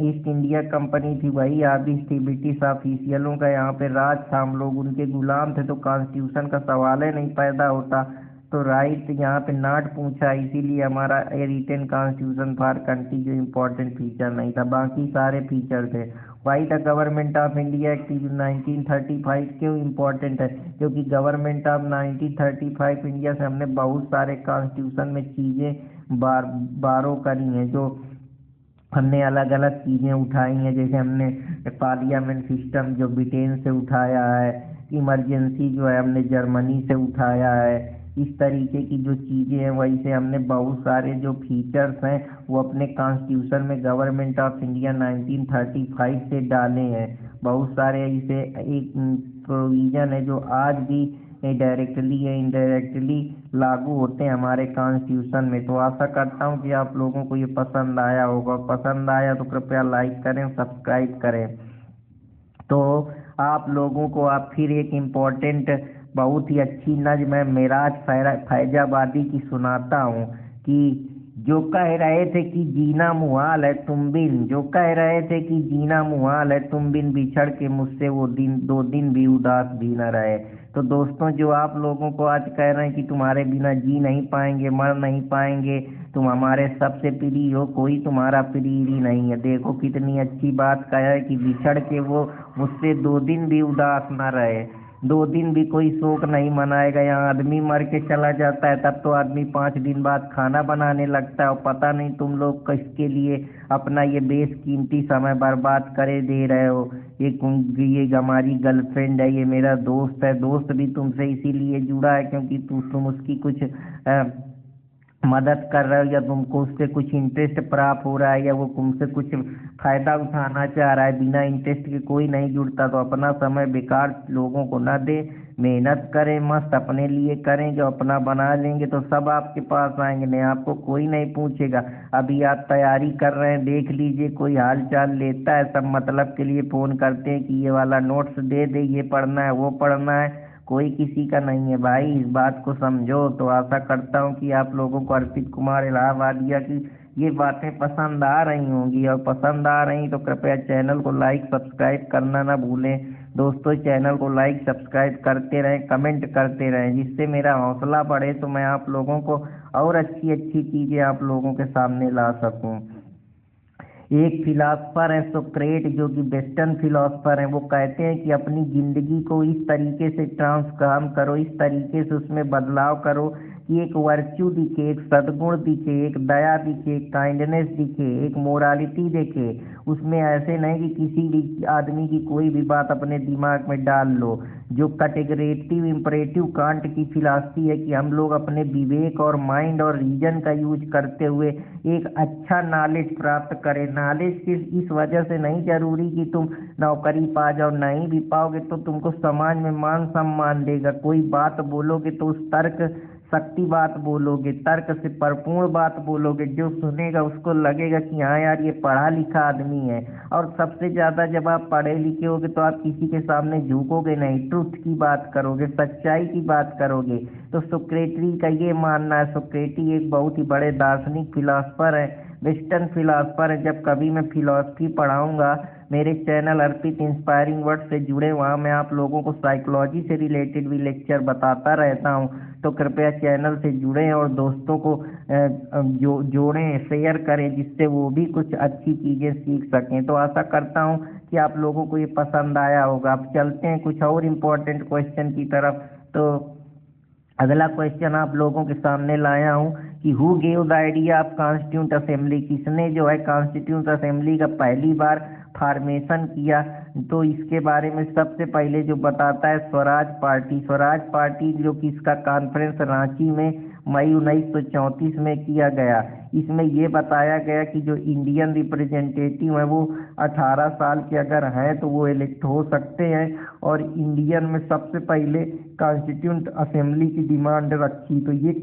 ईस्ट इंडिया कंपनी थी वही आदेश थी, ब्रिटिश ऑफिशियलों का यहाँ पे राज था, हम लोग उनके गुलाम थे। तो कॉन्स्टिट्यूशन का सवाल ही नहीं पैदा होता। तो राइट यहाँ पे नॉट पूछा, इसीलिए हमारा रिटेन कॉन्स्टिट्यूशन फॉर कंट्री जो इम्पोर्टेंट फीचर नहीं था, बाकी सारे फीचर थे। Why the government of India act 1935 क्यों इम्पोर्टेंट है? क्योंकि गवर्नमेंट ऑफ 1935 इंडिया से हमने बहुत सारे कॉन्स्टिट्यूशन में चीज़ें बारो करी हैं, जो हमने अलग अलग चीज़ें उठाई हैं। जैसे हमने पार्लियामेंट सिस्टम जो ब्रिटेन से उठाया है, इमरजेंसी जो है हमने जर्मनी से उठाया है। इस तरीके की जो चीज़ें हैं वही से हमने बहुत सारे जो फीचर्स हैं वो अपने कॉन्स्टिट्यूशन में गवर्नमेंट ऑफ इंडिया 1935 से डाले हैं। बहुत सारे ऐसे एक प्रोविज़न है जो आज भी डायरेक्टली या इनडायरेक्टली लागू होते हैं हमारे कॉन्स्टिट्यूशन में। तो आशा करता हूँ कि आप लोगों को ये पसंद आया होगा। पसंद आया तो कृपया लाइक करें, सब्सक्राइब करें। तो आप लोगों को आप फिर एक इम्पोर्टेंट बहुत ही अच्छी नज़्म है मेराज फैजाबादी की सुनाता हूँ कि जो कह रहे थे कि जीना मुहाल है तुम बिन, जो कह रहे थे कि जीना मुहाल है तुम बिन, बिछड़ के मुझसे वो दिन 2 दिन भी उदास भी न रहे। तो दोस्तों, जो आप लोगों को आज कह रहे हैं कि तुम्हारे बिना जी नहीं पाएंगे, मर नहीं पाएंगे, तुम हमारे सबसे प्रिय हो, कोई तुम्हारा प्रिय ही नहीं है। देखो कितनी अच्छी बात कहा है कि बिछड़ के वो मुझसे 2 दिन भी उदास ना रहे। 2 दिन भी कोई शोक नहीं मनाएगा। यहाँ आदमी मर के चला जाता है तब तो आदमी 5 दिन बाद खाना बनाने लगता है, और पता नहीं तुम लोग किसके लिए अपना ये बेशकीमती समय बर्बाद करे दे रहे हो। ये हमारी गर्लफ्रेंड है, ये मेरा दोस्त है। दोस्त भी तुमसे इसीलिए जुड़ा है क्योंकि तुम उसकी कुछ मदद कर रहे हो, या तुमको उससे कुछ इंटरेस्ट प्राप्त हो रहा है, या वो तुमसे कुछ फायदा उठाना चाह रहा है। बिना इंटरेस्ट के कोई नहीं जुड़ता। तो अपना समय बेकार लोगों को ना दे, मेहनत करें, मस्त अपने लिए करें। जो अपना बना लेंगे तो सब आपके पास आएंगे, नहीं आपको कोई नहीं पूछेगा। अभी आप तैयारी कर रहे हैं, देख लीजिए कोई हाल चाल लेता है, सब मतलब के लिए फ़ोन करते हैं कि ये वाला नोट्स दे दे, ये पढ़ना है वो पढ़ना है। कोई किसी का नहीं है भाई, इस बात को समझो। तो आशा करता हूँ कि आप लोगों को अर्पित कुमार इलाहाबादिया की ये बातें पसंद आ रही होंगी, और पसंद आ रही तो कृपया चैनल को लाइक सब्सक्राइब करना ना भूलें। दोस्तों, चैनल को लाइक सब्सक्राइब करते रहें, कमेंट करते रहें, जिससे मेरा हौसला बढ़े, तो मैं आप लोगों को और अच्छी अच्छी चीज़ें आप लोगों के सामने ला सकूँ। एक फिलासफर है सोक्रेट, जो कि वेस्टर्न फिलासफर हैं। वो कहते हैं कि अपनी ज़िंदगी को इस तरीके से ट्रांसफॉर्म करो, इस तरीके से उसमें बदलाव करो कि एक वर्च्यू दिखे, एक सद्गुण दिखे, एक दया दिखे, एक काइंडनेस दिखे, एक मोरालिटी दिखे। उसमें ऐसे नहीं कि किसी भी आदमी की कोई भी बात अपने दिमाग में डाल लो। जो कैटेगरेटिव इम्परेटिव कांट की फिलॉसफी है कि हम लोग अपने विवेक और माइंड और रीजन का यूज करते हुए एक अच्छा नॉलेज प्राप्त करें। नॉलेज सिर्फ इस वजह से नहीं जरूरी कि तुम नौकरी पा जाओ, नहीं भी पाओगे तो तुमको समाज में मान सम्मान देगा। कोई बात बोलोगे तो उस तर्क शक्ति बात बोलोगे, तर्क से परिपूर्ण बात बोलोगे, जो सुनेगा उसको लगेगा कि हाँ यार ये पढ़ा लिखा आदमी है। और सबसे ज़्यादा जब आप पढ़े लिखे होगे तो आप किसी के सामने झुकोगे नहीं, ट्रुथ की बात करोगे, सच्चाई की बात करोगे। तो सोक्रेटी का ये मानना है। सोक्रेटी एक बहुत ही बड़े दार्शनिक फिलासफर है, वेस्टर्न फिलासफर है। जब कभी मैं फिलॉसफी पढ़ाऊँगा, मेरे चैनल अर्पित इंस्पायरिंग वर्ड से जुड़े, वहाँ मैं आप लोगों को साइकोलॉजी से रिलेटेड भी लेक्चर बताता रहता हूँ। तो कृपया चैनल से जुड़ें और दोस्तों को जोड़ें, शेयर करें, जिससे वो भी कुछ अच्छी चीज़ें सीख सकें। तो आशा करता हूँ कि आप लोगों को ये पसंद आया होगा। अब चलते हैं कुछ और इम्पोर्टेंट क्वेश्चन की तरफ। तो अगला क्वेश्चन आप लोगों के सामने लाया हूँ कि who gave the idea of constituent assembly, किसने जो है कॉन्स्टिट्यूंट असेंबली का पहली बार फॉर्मेशन किया। तो इसके बारे में सबसे पहले जो बताता है स्वराज पार्टी। स्वराज पार्टी जो कि इसका कॉन्फ्रेंस रांची में मई 1934 में किया गया। इसमें ये बताया गया कि जो इंडियन रिप्रेजेंटेटिव है वो 18 साल के अगर हैं तो वो इलेक्ट हो सकते हैं, और इंडियन में सबसे पहले कॉन्स्टिट्यूंट असेंबली की डिमांड रखी। तो ये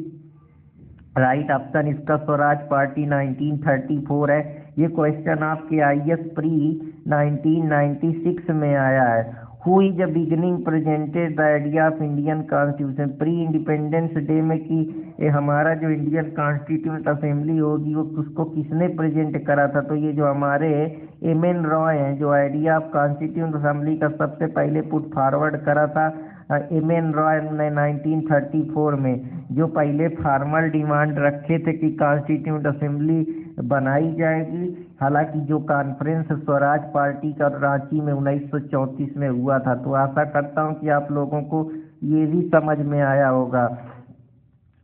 राइट ऑप्शन इसका स्वराज पार्टी 1934 है। ये क्वेश्चन आपके IAS प्री 1996 में आया है। Who is the beginning presented the idea of Indian constitution, pre independence day में कि हमारा जो इंडियन कॉन्स्टिट्यूंट असेंबली होगी वो उसको किसने प्रेजेंट करा था। तो ये जो हमारे MN रॉय हैं, जो आइडिया ऑफ कॉन्स्टिट्यूंट असेंबली का सबसे पहले पुट फॉरवर्ड करा था MN रॉय ने 1934 में, जो पहले फॉर्मल डिमांड रखे थे कि कॉन्स्टिट्यूंट असेंबली बनाई जाएगी। हालांकि जो कॉन्फ्रेंस स्वराज पार्टी का रांची में 1934 में हुआ था। तो आशा करता हूं कि आप लोगों को ये भी समझ में आया होगा।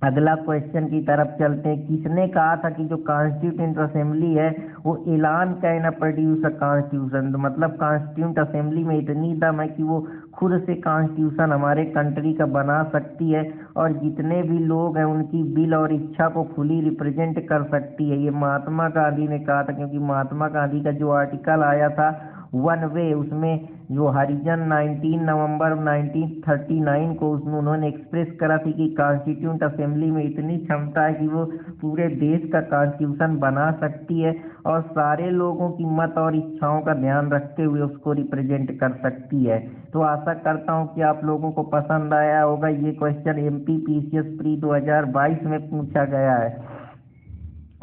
अगला क्वेश्चन की तरफ चलते हैं। किसने कहा था कि जो कॉन्स्टिट्यूंट असेंबली है वो ऐलान कैन प्रोड्यूस अ कॉन्स्टिट्यूशन, मतलब कॉन्स्टिट्यूंट असेंबली में इतनी दम है कि वो खुद से कॉन्स्टिट्यूशन हमारे कंट्री का बना सकती है, और जितने भी लोग हैं उनकी बिल और इच्छा को फुली रिप्रेजेंट कर सकती है। ये महात्मा गांधी ने कहा था, क्योंकि महात्मा गांधी का जो आर्टिकल आया था 1 वे, उसमें जो हरिजन 19 नवंबर 1939 को उन्होंने एक्सप्रेस करा थी कि कॉन्स्टिट्यूंट असेंबली में इतनी क्षमता है कि वो पूरे देश का कॉन्स्टिट्यूशन बना सकती है और सारे लोगों की मत और इच्छाओं का ध्यान रखते हुए उसको रिप्रेजेंट कर सकती है। तो आशा करता हूँ कि आप लोगों को पसंद आया होगा। ये क्वेश्चन MPPCS प्री 2022 में पूछा गया है।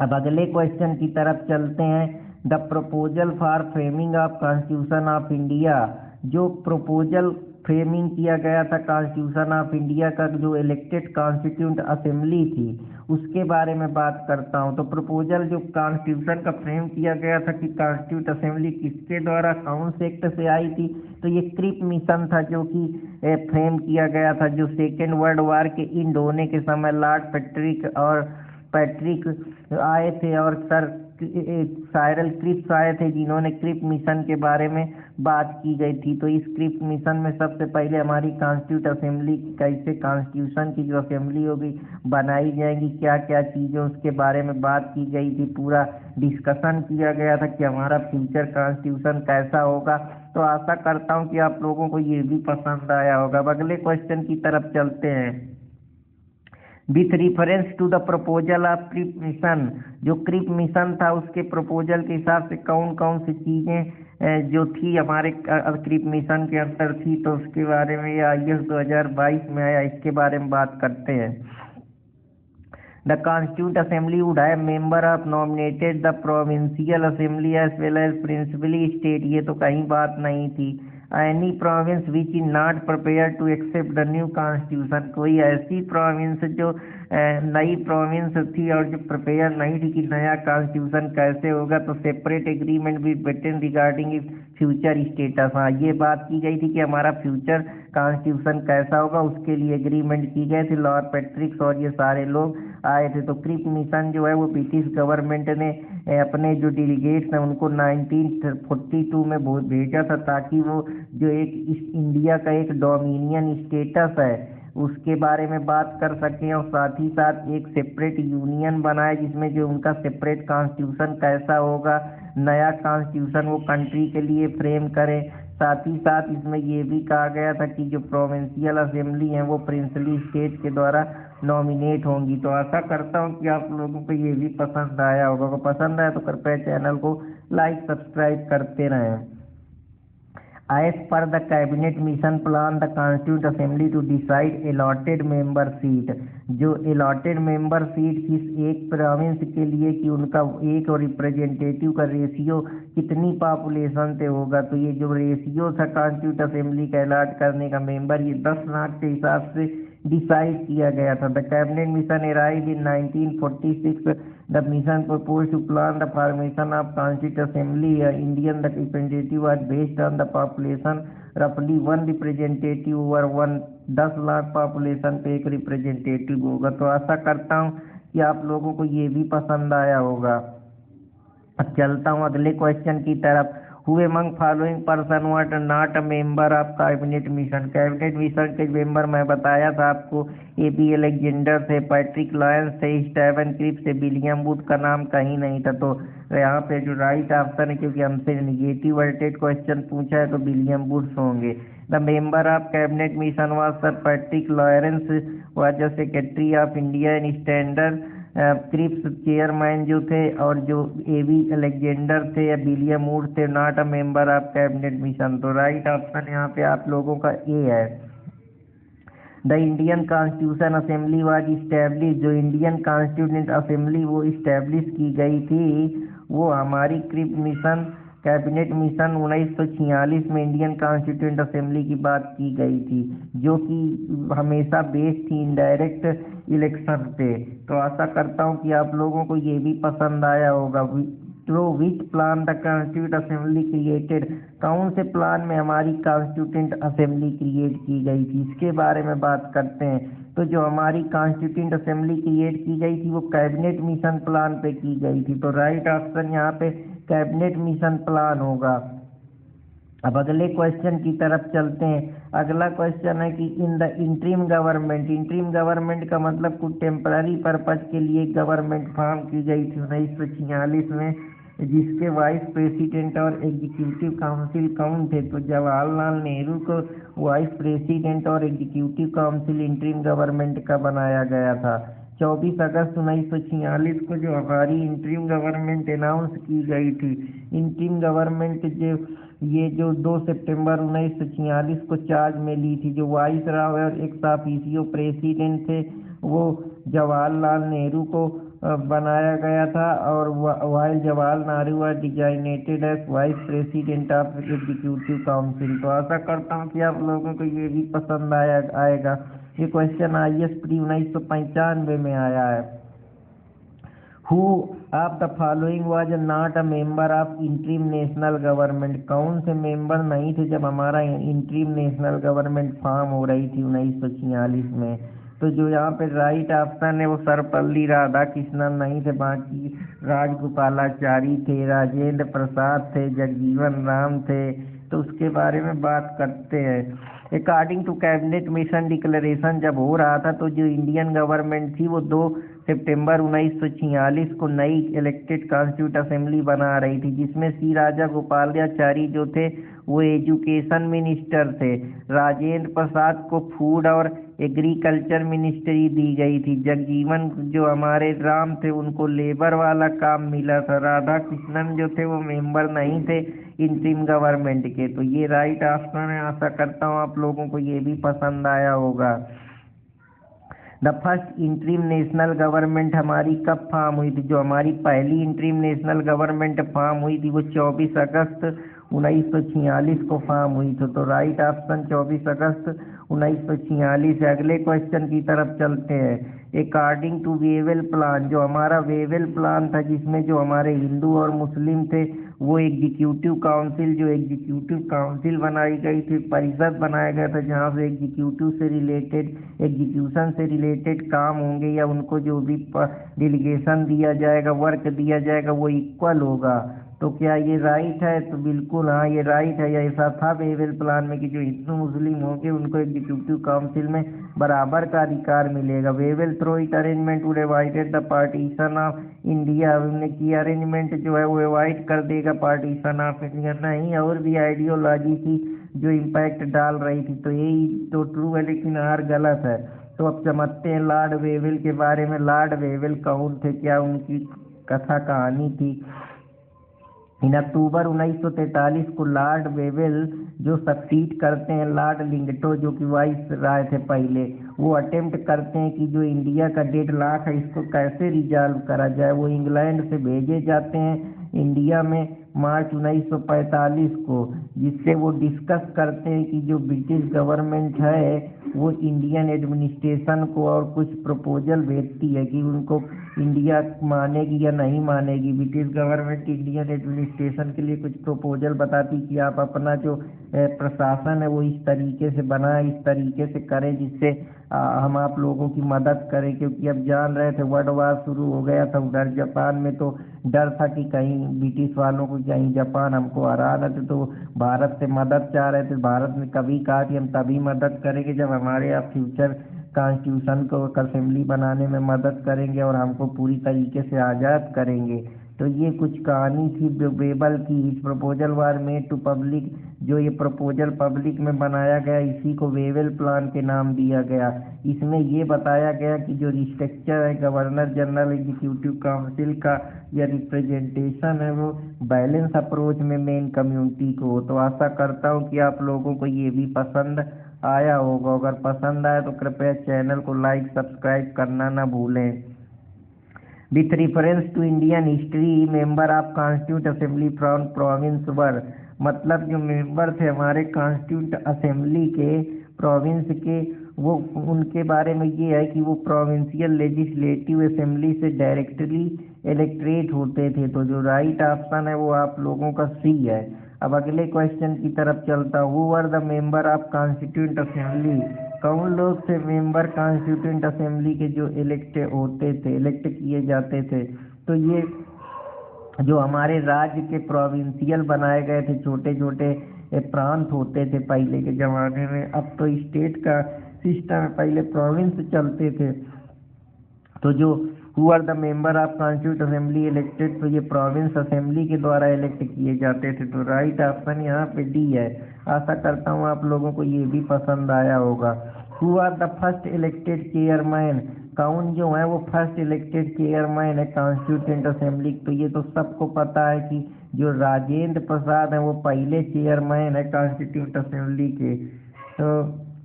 अब अगले क्वेश्चन की तरफ चलते हैं। The proposal for framing of constitution of India, जो प्रपोजल फ्रेमिंग किया गया था कॉन्स्टिट्यूशन ऑफ इंडिया का, जो इलेक्टेड कॉन्स्टिट्यूंट असेंबली थी, उसके बारे में बात करता हूं। तो प्रपोजल जो कॉन्स्टिट्यूशन का फ्रेम किया गया था कि कॉन्स्टिट्यूंट असेंबली किसके द्वारा कौन से एक्ट से आई थी, तो ये क्रिप मिशन था जो कि फ्रेम किया गया था, जो सेकेंड वर्ल्ड वार के एंड होने के समय लॉर्ड पैट्रिक आए थे और सर साइरल क्रिप्स आए थे, जिन्होंने क्रिप मिशन के बारे में बात की गई थी। तो इस क्रिप मिशन में सबसे पहले हमारी कॉन्स्टिट्यूट असेंबली कैसे कॉन्स्टिट्यूशन की जो असेंबली होगी बनाई जाएगी, क्या क्या चीज़ें उसके बारे में बात की गई थी, पूरा डिस्कशन किया गया था कि हमारा फ्यूचर कॉन्स्टिट्यूशन कैसा होगा। तो आशा करता हूँ कि आप लोगों को ये भी पसंद आया होगा। अब अगले क्वेश्चन की तरफ चलते हैं। With reference to the proposal of Cripps Mission, जो क्रिप मिशन था उसके प्रपोजल के हिसाब से कौन कौन सी चीज़ें जो थी हमारे क्रिप मिशन के अंदर थी, तो उसके बारे में ये IS 2022 में आया, इसके बारे में बात करते हैं। The constituent assembly would have member of nominated the provincial assembly as well as principally state, ये तो कहीं बात नहीं थी। Any province which is not prepare to accept the new constitution, कोई ऐसी प्रोविंस जो नई प्रोविंस थी और जो प्रिपेयर नहीं थी कि नया कॉन्स्टिट्यूशन कैसे होगा, तो separate agreement with Britain regarding is future status, हाँ ये बात की गई थी कि हमारा फ्यूचर कॉन्स्टिट्यूशन कैसा होगा, उसके लिए एग्रीमेंट की गई थी। लॉर्ड पैट्रिक्स और ये सारे लोग आए थे। तो क्रिप मिशन जो है वो ब्रिटिश गवर्नमेंट ने अपने जो डेलीगेट्स हैं उनको 1942 में भेजा था, ताकि वो जो एक इस इंडिया का एक डोमिनियन स्टेटस है उसके बारे में बात कर सकें और साथ ही साथ एक सेपरेट यूनियन बनाए जिसमें जो उनका सेपरेट कॉन्स्टिट्यूशन कैसा होगा, नया कॉन्स्टिट्यूशन वो कंट्री के लिए फ्रेम करें। साथ ही साथ इसमें ये भी कहा गया था कि जो प्रोविंशियल असेंबली हैं वो प्रिंसली स्टेट के द्वारा नॉमिनेट होंगी। तो आशा करता हूँ कि आप लोगों को ये भी पसंद आया होगा। अगर पसंद आया तो कृपया चैनल को लाइक सब्सक्राइब करते रहें। As per the cabinet mission plan, the constituent assembly to decide allotted member seat, जो allotted member seat किस एक प्रोविंस के लिए कि उनका एक और रिप्रेजेंटेटिव का रेशियो कितनी पॉपुलेशन से होगा, तो ये जो रेशियो था कॉन्स्टिट्यूट असेंबली का अलॉट करने का मेंबर, ये 10 लाख के हिसाब से डिसाइड किया गया था। The cabinet mission arrived in 1946। The mission proposed to plan the formation of constituent assembly. Indian the representative was based on the population, roughly one representative over 10 lakh population पे एक रिप्रेजेंटेटिव होगा। तो आशा करता हूँ कि आप लोगों को ये भी पसंद आया होगा। अब चलता हूँ अगले क्वेश्चन की तरफ। Who among following person was not a member of cabinet mission, cabinet mission के मेंबर मैं बताया था आपको, AB अलेक्जेंडर थे, पैट्रिक लॉयंस थे, स्टीवन क्रिप्स थे, विलियम वुड का नाम कहीं नहीं था। तो यहाँ पे जो राइट ऑप्शन है, क्योंकि हमसे निगेटिव वर्टेड क्वेश्चन पूछा है, तो विलियम वुड्स होंगे। The member of cabinet mission was sir Patrick Lyons, was the secretary of India in standard. Cripps chairman जो थे और जो AB अलेक्जेंडर थे या विलियम वुड थे, not a member of cabinet mission. तो राइट ऑप्शन यहाँ पे आप लोगों का ए है। The Indian constitution assembly was establish, जो इंडियन कॉन्स्टिट्यूशन असेंबली वो इस्टेब्लिश की गई थी, वो हमारी क्रिप मिशन कैबिनेट मिशन 1946 में इंडियन कॉन्स्टिट्यूंट असेंबली की बात की गई थी, जो कि हमेशा बेस्ड थी इनडायरेक्ट इलेक्शन पे। तो आशा करता हूँ कि आप लोगों को ये भी पसंद आया होगा। Through which plan the constituent assembly created, कौन से प्लान में हमारी कॉन्स्टिट्यूंट असेंबली क्रिएट की गई थी, इसके बारे में बात करते हैं। तो जो हमारी कॉन्स्टिट्यूंट असेंबली क्रिएट की गई थी वो कैबिनेट मिशन प्लान पे की गई थी। तो राइट ऑप्शन यहाँ पे कैबिनेट मिशन प्लान होगा। अब अगले क्वेश्चन की तरफ चलते हैं। अगला क्वेश्चन है कि in the interim government, interim government का मतलब कुछ टेम्पररी पर्पज के लिए गवर्नमेंट फॉर्म की गई थी 1946 में। जिसके वाइस प्रेसिडेंट और एग्जीक्यूटिव काउंसिल कौन थे? तो जवाहरलाल नेहरू को वाइस प्रेसिडेंट और एग्जीक्यूटिव काउंसिल इंटरिम गवर्नमेंट का बनाया गया था। 24 अगस्त 1946 को जो हमारी इंटरिम गवर्नमेंट अनाउंस की गई थी, इंटरिम गवर्नमेंट जो 2 सितंबर 1946 को चार्ज में ली थी, जो वाइस राव और एक्स ऑफिशियो प्रेसिडेंट थे वो जवाहरलाल नेहरू को बनाया गया था। और while Jawaharlal Nehru are designated as vice president of executive council. तो आशा करता हूँ कि आप लोगों को ये भी पसंद आएगा। ये क्वेश्चन IAS प्री 1995 में आया है। Who of the following was not a member of interim national government? कौन से मेंबर नहीं थे जब हमारा इंटरिम नेशनल गवर्नमेंट फॉर्म हो रही थी 1946 में? तो जो यहाँ पे राइट ऑप्शन है वो सर्वपल्ली राधाकृष्णन नहीं थे, बाकी राजगोपालाचारी थे, राजेंद्र प्रसाद थे, जगजीवन राम थे। तो उसके बारे में बात करते हैं। According to cabinet mission declaration जब हो रहा था तो जो इंडियन गवर्नमेंट थी वो 2 सितंबर 1946 को नई इलेक्टेड कॉन्स्टिट्यूट असेंबली बना रही थी, जिसमें सी राजा गोपालाचारी जो थे वो एजुकेशन मिनिस्टर थे, राजेंद्र प्रसाद को फूड और एग्रीकल्चर मिनिस्ट्री दी गई थी, जगजीवन जो हमारे राम थे उनको लेबर वाला काम मिला था, राधा कृष्णन जो थे वो मेंबर नहीं थे इंटरिम गवर्नमेंट के। तो ये राइट ऑप्शन है। आशा करता हूँ आप लोगों को ये भी पसंद आया होगा। The first interim national government हमारी कब फॉर्म हुई थी? जो हमारी पहली इंटरिम नेशनल गवर्नमेंट फॉर्म हुई थी वो 24 अगस्त 1946 को फॉर्म हुई थी। तो राइट ऑप्शन 24 अगस्त 1946। अगले क्वेश्चन की तरफ चलते हैं। अकॉर्डिंग टू वेवेल प्लान, जो हमारा वेवेल प्लान था जिसमें जो हमारे हिंदू और मुस्लिम थे वो एग्जीक्यूटिव काउंसिल बनाई गई थी, परिषद बनाया गया था जहाँ से एग्जीक्यूशन से रिलेटेड काम होंगे या उनको जो भी डेलीगेशन दिया जाएगा, वर्क दिया जाएगा वो इक्वल होगा। तो क्या ये राइट है? तो बिल्कुल हाँ, ये राइट है। ऐसा था वेवेल प्लान में कि जो हिंदू मुस्लिम होंगे उनको एग्जीक्यूटिव काउंसिल में बराबर का अधिकार मिलेगा। Wavell through it arrangement would avoided the partition of India, उन्होंने की अरेंजमेंट जो है वो अवॉइड कर देगा पार्टीशन ऑफ इंडिया। नहीं, और भी आइडियोलॉजी थी जो इम्पैक्ट डाल रही थी। तो यही तो ट्रू है, लेकिन आर गलत है। तो अब समझते हैं लॉर्ड वेवेल के बारे में। लॉर्ड वेवेल कौन थे, क्या उनकी कथा कहानी थी? इन अक्टूबर 1943 को लॉर्ड वेवेल जो सक्सीड करते हैं लॉर्ड लिंगटो जो कि वाइस राय थे पहले, वो अटेम्प्ट करते हैं कि जो इंडिया का डेडलॉक है इसको कैसे रिजॉल्व करा जाए। वो इंग्लैंड से भेजे जाते हैं इंडिया में मार्च 1945 को, जिससे वो डिस्कस करते हैं कि जो ब्रिटिश गवर्नमेंट है वो इंडियन एडमिनिस्ट्रेशन को और कुछ प्रपोजल भेजती है कि उनको इंडिया मानेगी या नहीं मानेगी। ब्रिटिश गवर्नमेंट इंडियन एडमिनिस्ट्रेशन के लिए कुछ प्रपोजल बताती कि आप अपना जो प्रशासन है वो इस तरीके से बनाएं, इस तरीके से करें जिससे हम आप लोगों की मदद करें। क्योंकि अब जान रहे थे वर्ल्ड वार शुरू हो गया था उधर जापान में, तो डर था कि कहीं ब्रिटिश वालों को कहीं जापान हमको हरा रहे थे, तो भारत से मदद चाह रहे थे। भारत ने कभी कहा कि हम तभी मदद करेंगे जब हमारे यहाँ फ्यूचर कॉन्स्टिट्यूशन को असेंबली बनाने में मदद करेंगे और हमको पूरी तरीके से आज़ाद करेंगे। तो ये कुछ कहानी थी वेवेल की। इस proposal were made to public, जो ये प्रपोजल पब्लिक में बनाया गया इसी को वेवेल प्लान के नाम दिया गया। इसमें ये बताया गया कि जो स्ट्रक्चर है गवर्नर जनरल एग्जीक्यूटिव काउंसिल का या रिप्रेजेंटेशन है वो बैलेंस अप्रोच में मेन कम्युनिटी को हो। तो आशा करता हूँ कि आप लोगों को ये भी पसंद आया होगा। अगर पसंद आया तो कृपया चैनल को लाइक सब्सक्राइब करना ना भूलें। With reference to Indian history member of constitute assembly from province वर, मतलब जो मेंबर थे हमारे कॉन्स्टिट्यूट असेंबली के प्रोविंस के, वो उनके बारे में ये है कि वो प्रोविंशियल लेजिस्लेटिव असेंबली से डायरेक्टली इलेक्ट्रेट होते थे। तो जो राइट ऑप्शन है वो आप लोगों का सी है। अब अगले क्वेश्चन की तरफ चलता हूँ। Who were the member of constituent assembly, कौन लोग थे मेंबर कॉन्स्टिट्यूंट असेंबली के जो इलेक्ट किए जाते थे? तो ये जो हमारे राज्य के प्रोविंशियल बनाए गए थे, छोटे छोटे प्रांत होते थे पहले के ज़माने में। अब तो स्टेट का सिस्टम, पहले प्रोविंस चलते थे। तो जो who are the member of constituent assembly elected, तो ये प्रोविंस असेंबली के द्वारा इलेक्ट किए जाते थे। तो राइट ऑप्शन यहाँ पे डी है। आशा करता हूँ आप लोगों को ये भी पसंद आया होगा। Who are the first elected chairman, कौन जो है वो फर्स्ट इलेक्टेड चेयरमैन है कॉन्स्टिट्यूंट असेंबली। तो ये तो सबको पता है कि जो राजेंद्र प्रसाद है वो पहले चेयरमैन है कॉन्स्टिट्यूंट असेंबली के। तो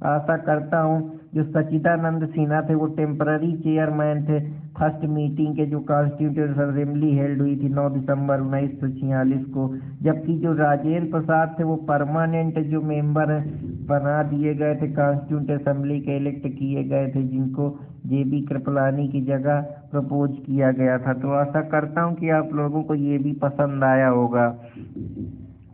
आशा करता हूँ जो सच्चिदानंद सिन्हा थे वो टेम्पररी चेयरमैन थे फर्स्ट मीटिंग के जो कॉन्स्टिट्यूंट असेंबली हेल्ड हुई थी 9 दिसंबर 1946 को, जबकि जो राजेंद्र प्रसाद थे वो परमानेंट जो मेंबर बना दिए गए थे कॉन्स्टिट्यूंट असेंबली के, इलेक्ट किए गए थे, जिनको जेबी कृपलानी की जगह प्रपोज किया गया था। तो आशा करता हूँ कि आप लोगों को ये भी पसंद आया होगा।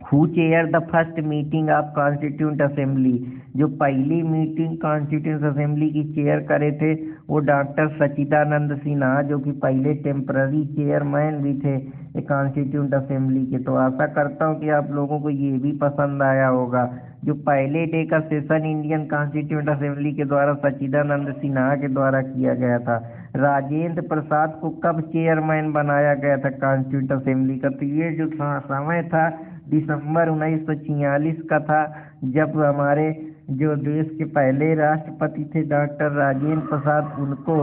Who chair the first meeting of constituent assembly, जो पहली मीटिंग कॉन्स्टिट्यूंट असेंबली की चेयर करे थे वो डॉक्टर सच्चिदानंद सिन्हा, जो कि पहले टेम्पररी चेयरमैन भी थे कॉन्स्टिट्यूंट असेंबली के। तो आशा करता हूँ कि आप लोगों को ये भी पसंद आया होगा। जो पहले डे का सेशन इंडियन कॉन्स्टिट्यूंट असेंबली के द्वारा सच्चिदानंद सिन्हा के द्वारा किया गया था। राजेंद्र प्रसाद को कब चेयरमैन बनाया गया था कॉन्स्टिट्यूंट असेंबली का, तो ये जो समय था दिसंबर 1946 का था, जब हमारे जो देश के पहले राष्ट्रपति थे डॉक्टर राजेंद्र प्रसाद, उनको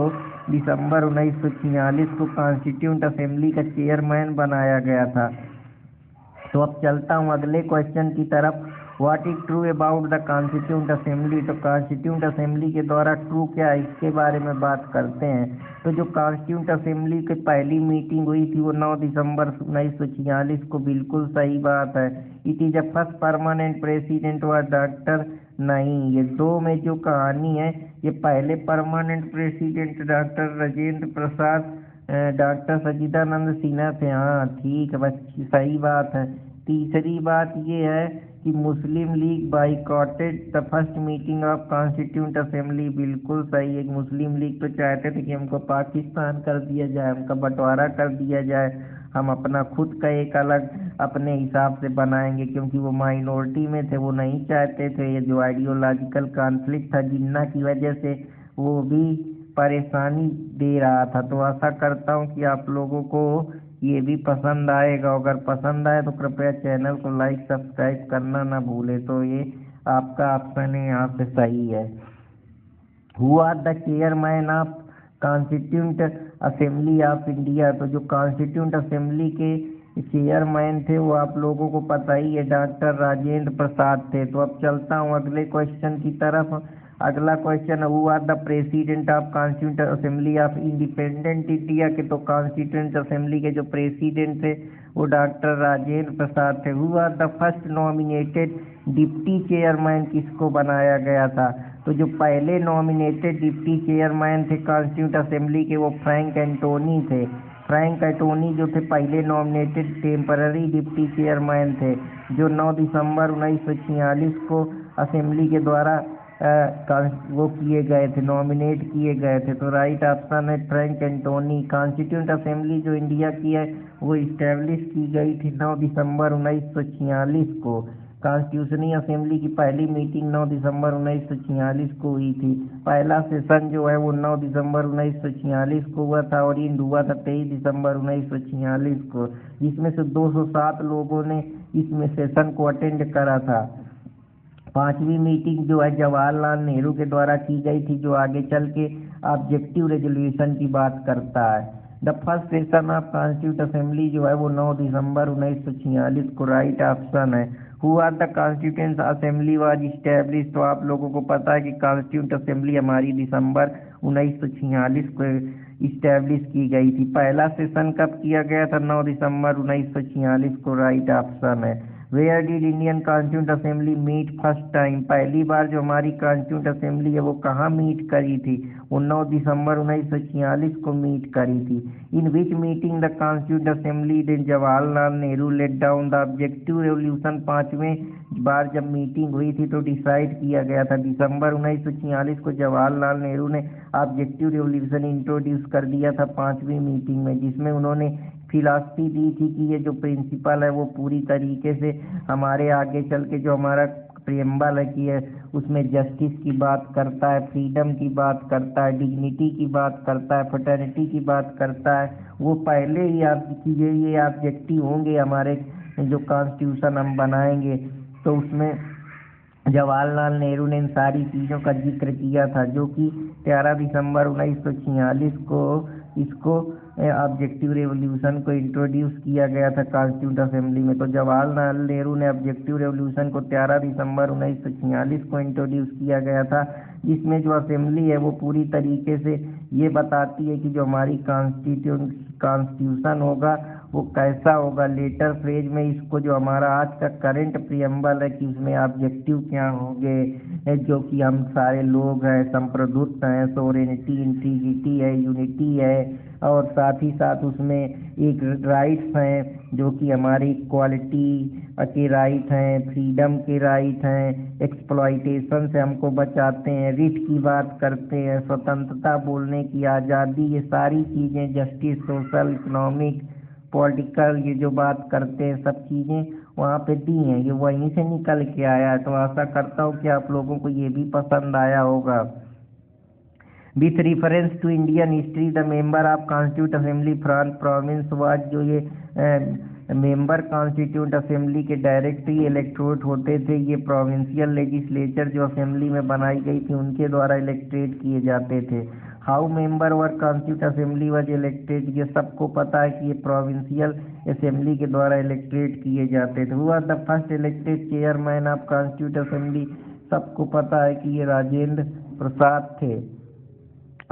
दिसंबर 1946 को कॉन्स्टिट्यूंट असेंबली का चेयरमैन बनाया गया था। तो अब चलता हूँ अगले क्वेश्चन की तरफ। What is true about the constituent assembly, तो कॉन्स्टिट्यूंट असेंबली के द्वारा ट्रू क्या है इसके बारे में बात करते हैं। तो जो कॉन्स्टिट्यूंट असेंबली की पहली मीटिंग हुई थी वो 9 दिसंबर 1946 को, बिल्कुल सही बात है। It is a first permanent president व डॉक्टर, नहीं, ये दो में जो कहानी है ये पहले परमानेंट प्रेसिडेंट डॉक्टर राजेंद्र प्रसाद डॉक्टर सच्चिदानंद सिन्हा थे। हाँ ठीक है बच्ची, सही बात है। तीसरी बात ये है कि Muslim League boycotted the first meeting of constituent assembly, बिल्कुल सही है। मुस्लिम लीग तो चाहते थे कि हमको पाकिस्तान कर दिया जाए, हमका बंटवारा कर दिया जाए, हम अपना खुद का एक अलग अपने हिसाब से बनाएंगे, क्योंकि वो माइनॉरिटी में थे, वो नहीं चाहते थे। ये जो आइडियोलॉजिकल कॉन्फ्लिक्ट था जिन्ना की वजह से वो भी परेशानी दे रहा था। तो आशा करता हूँ कि आप लोगों को ये भी पसंद आएगा। अगर पसंद आए तो कृपया चैनल को लाइक सब्सक्राइब करना ना भूले। तो ये आपका ऑप्शन है यहाँ पे सही है। Who are the chairman of constituent assembly of India, तो जो कॉन्स्टिट्यूंट असेंबली के चेयरमैन थे वो आप लोगों को पता ही है डॉक्टर राजेंद्र प्रसाद थे। तो अब चलता हूँ अगले क्वेश्चन की तरफ। अगला question, who are the president of constituent assembly of independent India के, तो कॉन्स्टिट्यूंट असेंबली के जो प्रेसिडेंट थे वो डॉक्टर राजेंद्र प्रसाद थे। Who are the first nominated deputy chairman, किसको बनाया गया था, तो जो पहले नॉमिनेटेड डिप्टी चेयरमैन थे कॉन्स्टिट्यूंट असेंबली के वो फ्रैंक एंटोनी थे। फ्रैंक एंटोनी जो थे पहले नॉमिनेटेड टेम्पररी डिप्टी चेयरमैन थे, जो 9 दिसंबर 1946 को असेंबली के द्वारा वो किए गए थे, नॉमिनेट किए गए थे। तो राइट ऑप्शन है फ्रैंक एंटोनी। कॉन्स्टिट्यूंट असेंबली जो इंडिया की है वो इस्टेब्लिश की गई थी 9 दिसंबर 1946 को। कॉन्स्टिट्यूशनल असेंबली की पहली मीटिंग 9 दिसंबर 1946 को हुई थी। पहला सेशन जो है वो 9 दिसंबर 1946 को हुआ था और इंड हुआ था 23 दिसंबर 1946 को, जिसमें से 207 लोगों ने इसमें सेशन को अटेंड करा था। पांचवी मीटिंग जो है जवाहरलाल नेहरू के द्वारा की गई थी, जो आगे चल के ऑब्जेक्टिव रेजोल्यूशन की बात करता है। The first session of constituent assembly जो है वो 9 दिसंबर 1946 को, राइट ऑप्शन है। Who are the constituent assembly was establish, तो आप लोगों को पता है कि कॉन्स्टिट्यूंट असेंबली हमारी दिसंबर 1946 को इस्टेब्लिश की गई थी। पहला सेशन कब किया गया था, 9 दिसंबर 1946 को, राइट ऑप्शन है। Where did Indian constituent assembly meet first time, पहली बार जो हमारी कॉन्स्टिट्यूंट असेंबली है वो कहाँ मीट करी थी, वो 9 दिसंबर 1946 को मीट करी थी। In which meeting the constituent assembly then Jawaharlal Nehru let down the objective revolution, पांचवें बार जब मीटिंग हुई थी तो डिसाइड किया गया था दिसंबर 1946 को जवाहरलाल नेहरू ने ऑब्जेक्टिव रेवोल्यूशन इंट्रोड्यूस कर दिया था पांचवी मीटिंग में, जिसमें उन्होंने फिलॉसफी दी थी कि ये जो प्रिंसिपल है वो पूरी तरीके से हमारे आगे चल के जो हमारा प्रियम्बल है कि उसमें जस्टिस की बात करता है, फ्रीडम की बात करता है, डिग्निटी की बात करता है, फ्रेटर्निटी की बात करता है। वो पहले ही आपकी ये ऑब्जेक्टिव होंगे हमारे जो कॉन्स्टिट्यूशन हम बनाएंगे तो उसमें जवाहरलाल नेहरू ने इन सारी चीज़ों का जिक्र किया था, जो कि 13 दिसंबर 1946 को इसको ऑब्जेक्टिव रेवोल्यूशन को इंट्रोड्यूस किया गया था कॉन्स्टिट्यूंट असेंबली में। तो जवाहरलाल नेहरू ने ऑब्जेक्टिव रेवोल्यूशन को 13 दिसंबर 1946 को इंट्रोड्यूस किया गया था, जिसमें जो असेंबली है वो पूरी तरीके से ये बताती है कि जो हमारी कॉन्स्टिट्यूशन होगा वो कैसा होगा। लेटर फ्रेज में इसको जो हमारा आज का करंट प्रियम्बल है कि उसमें ऑब्जेक्टिव क्या होंगे, जो कि हम सारे लोग हैं, संप्रभुत्व हैं, सोवरेनिटी, इंटीग्रिटी है, यूनिटी है, और साथ ही साथ उसमें एक राइट्स हैं जो कि हमारी इक्वालिटी के राइट हैं, फ्रीडम के राइट हैं, एक्सप्लॉइटेशन से हमको बचाते हैं, रिट की बात करते हैं, स्वतंत्रता, बोलने की आज़ादी, ये सारी चीज़ें, जस्टिस, सोशल, इकोनॉमिक, पॉलिटिकल, ये जो बात करते हैं सब चीज़ें वहाँ पे दी हैं, ये वहीं से निकल के आया है। तो आशा करता हूँ कि आप लोगों को ये भी पसंद आया होगा। With reference to Indian history the member of constitute assembly from province was, जो ये मेंबर कॉन्स्टिट्यूट असेंबली के डायरेक्टली इलेक्टोरेट होते थे, ये प्रोविंशियल लेजिस्लेचर जो असेंबली में बनाई गई थी उनके द्वारा इलेक्टेड किए जाते थे। How member were constitute assembly was elected, ये सबको पता है कि ये प्रोविंशियल असेंबली के द्वारा इलेक्टेड किए जाते थे। Who are the first elected chairman of constitute assembly, सबको पता है कि ये राजेंद्र प्रसाद थे।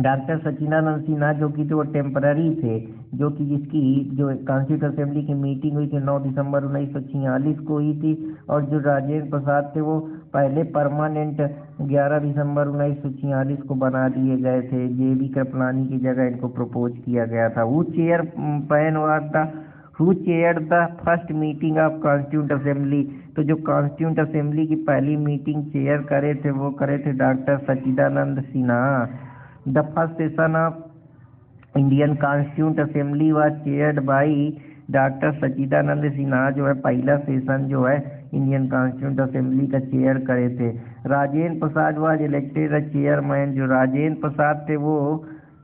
डॉक्टर सच्चिदानंद सिन्हा जो कि जो टेम्पररी थे, जो कि जिसकी जो कॉन्स्टिट्यूट असेंबली की मीटिंग हुई थी 9 दिसंबर 1946 को हुई थी, और जो राजेंद्र प्रसाद थे वो पहले परमानेंट 11 दिसंबर 1946 को बना दिए गए थे। जेबी कृपलानी की जगह इनको प्रपोज किया गया था। Who chair the first meeting of constitute assembly, तो जो कॉन्स्टिट्यूट असेंबली की पहली मीटिंग चेयर करे थे वो करे थे doctor Sachchidananda Sinha. The first session of Indian constitute assembly was chaired by doctor Sachchidananda Sinha, जो है पहला सेशन जो है इंडियन कॉन्स्टिट्यूट असेंबली का चेयर करे थे। Rajendra Prasad was elected chairman, जो राजेंद्र प्रसाद थे वो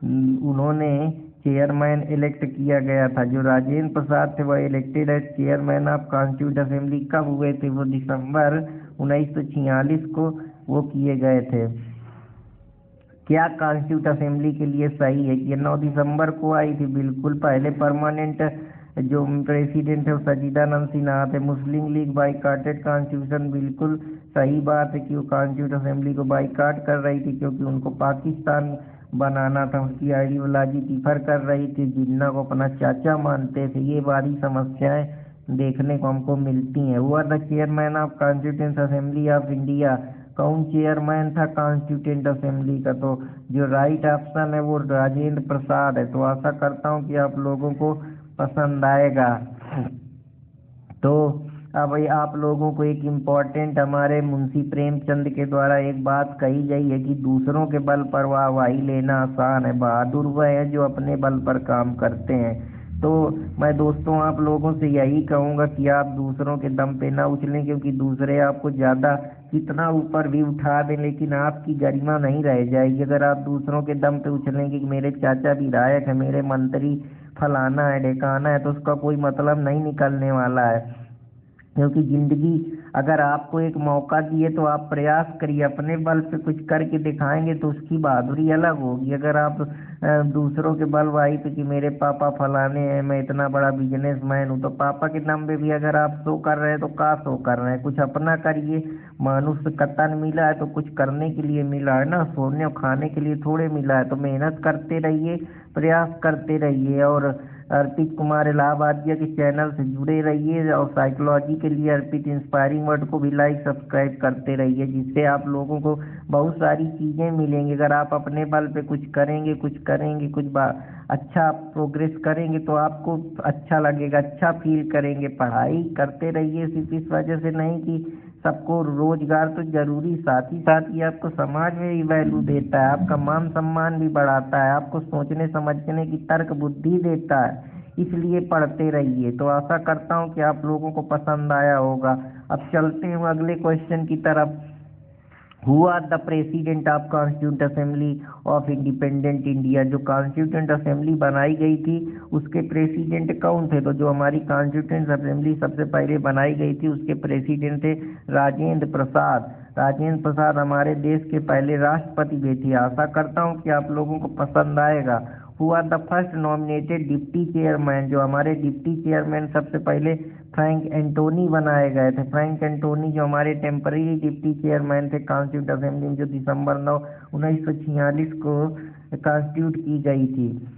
उन्होंने चेयरमैन इलेक्ट किया गया था। जो राजेंद्र प्रसाद थे वह elected as chairman of constitute assembly कब हुए थे, वो दिसंबर 1946 को वो किए गए थे। क्या कॉन्स्टिट्यूट असेंबली के लिए सही है कि 9 दिसंबर को आई थी? बिल्कुल। पहले परमानेंट जो प्रेसिडेंट है वो सच्चिदानंद सिन्हा थे। मुस्लिम लीग बाइकाटेड कॉन्स्टिट्यूशन, बिल्कुल सही बात है कि वो कॉन्स्टिट्यूट असेंबली को बाइकाट कर रही थी क्योंकि उनको पाकिस्तान बनाना था, उनकी आइडियोलॉजी डिफर कर रही थी, जिन्ना को अपना चाचा मानते थे। ये बारी समस्याएं देखने को हमको मिलती हैं। हुआ the chairman of constituent assembly of India, कौन चेयरमैन था कॉन्स्टिट्यूंट असेंबली का? तो जो राइट ऑप्शन है वो राजेंद्र प्रसाद है। तो आशा करता हूँ कि आप लोगों को पसंद आएगा। तो अब आप लोगों को एक इम्पोर्टेंट हमारे मुंशी प्रेमचंद के द्वारा एक बात कही गई है कि दूसरों के बल पर वाहवाही लेना आसान है, बहादुर वह है जो अपने बल पर काम करते हैं। तो मैं दोस्तों आप लोगों से यही कहूँगा कि आप दूसरों के दम पे ना उछलें, क्योंकि दूसरे आपको ज़्यादा कितना ऊपर भी उठा दें लेकिन आपकी गरिमा नहीं रह जाएगी। अगर आप दूसरों के दम पे उछलेंगे कि मेरे चाचा विधायक है, मेरे मंत्री फलाना है ढेकाना है, तो उसका कोई मतलब नहीं निकलने वाला है। क्योंकि ज़िंदगी अगर आपको एक मौका दिए तो आप प्रयास करिए, अपने बल पे कुछ करके दिखाएंगे तो उसकी बहादुरी अलग होगी। अगर आप दूसरों के बलवाही पे कि मेरे पापा फलाने हैं, मैं इतना बड़ा बिजनेसमैन हूँ, तो पापा के दम पे भी अगर आप शो कर रहे हैं तो का शो कर रहे हैं? कुछ अपना करिए। मनुष्य का तन मिला है तो कुछ करने के लिए मिला है ना, सोने और खाने के लिए थोड़े मिला है। तो मेहनत करते रहिए, प्रयास करते रहिए, और अर्पित कुमार इलाहाबादिया के चैनल से जुड़े रहिए, और साइकोलॉजी के लिए अर्पित इंस्पायरिंग वर्ड को भी लाइक सब्सक्राइब करते रहिए, जिससे आप लोगों को बहुत सारी चीज़ें मिलेंगी। अगर आप अपने बल पे कुछ करेंगे अच्छा प्रोग्रेस करेंगे तो आपको अच्छा लगेगा, अच्छा फील करेंगे। पढ़ाई करते रहिए सिर्फ इस वजह से नहीं कि सबको रोजगार तो जरूरी, साथ ही साथ ये आपको समाज में भी वैल्यू देता है, आपका मान सम्मान भी बढ़ाता है, आपको सोचने समझने की तर्क बुद्धि देता है। इसलिए पढ़ते रहिए। तो आशा करता हूँ कि आप लोगों को पसंद आया होगा। अब चलते हैं अगले क्वेश्चन की तरफ। Who are the president of constituent assembly of independent India. जो कॉन्स्टिट्यूंट असेंबली बनाई गई थी उसके प्रेसिडेंट कौन थे? तो जो हमारी कॉन्स्टिट्यूंट असेंबली सबसे पहले बनाई गई थी उसके प्रेसिडेंट थे राजेंद्र प्रसाद। राजेंद्र प्रसाद हमारे देश के पहले राष्ट्रपति भी थे। आशा करता हूँ कि आप लोगों को पसंद आएगा। Who are the first nominated deputy chairman. जो हमारे डिप्टी चेयरमैन सबसे पहले फ्रैंक एंटोनी बनाए गए थे। फ्रैंक एंटोनी जो हमारे टेम्पररी डिप्टी चेयरमैन थे कॉन्स्टिट्यूट असेंबली में, जो दिसंबर 9 1946 को कॉन्स्टिट्यूट की गई थी।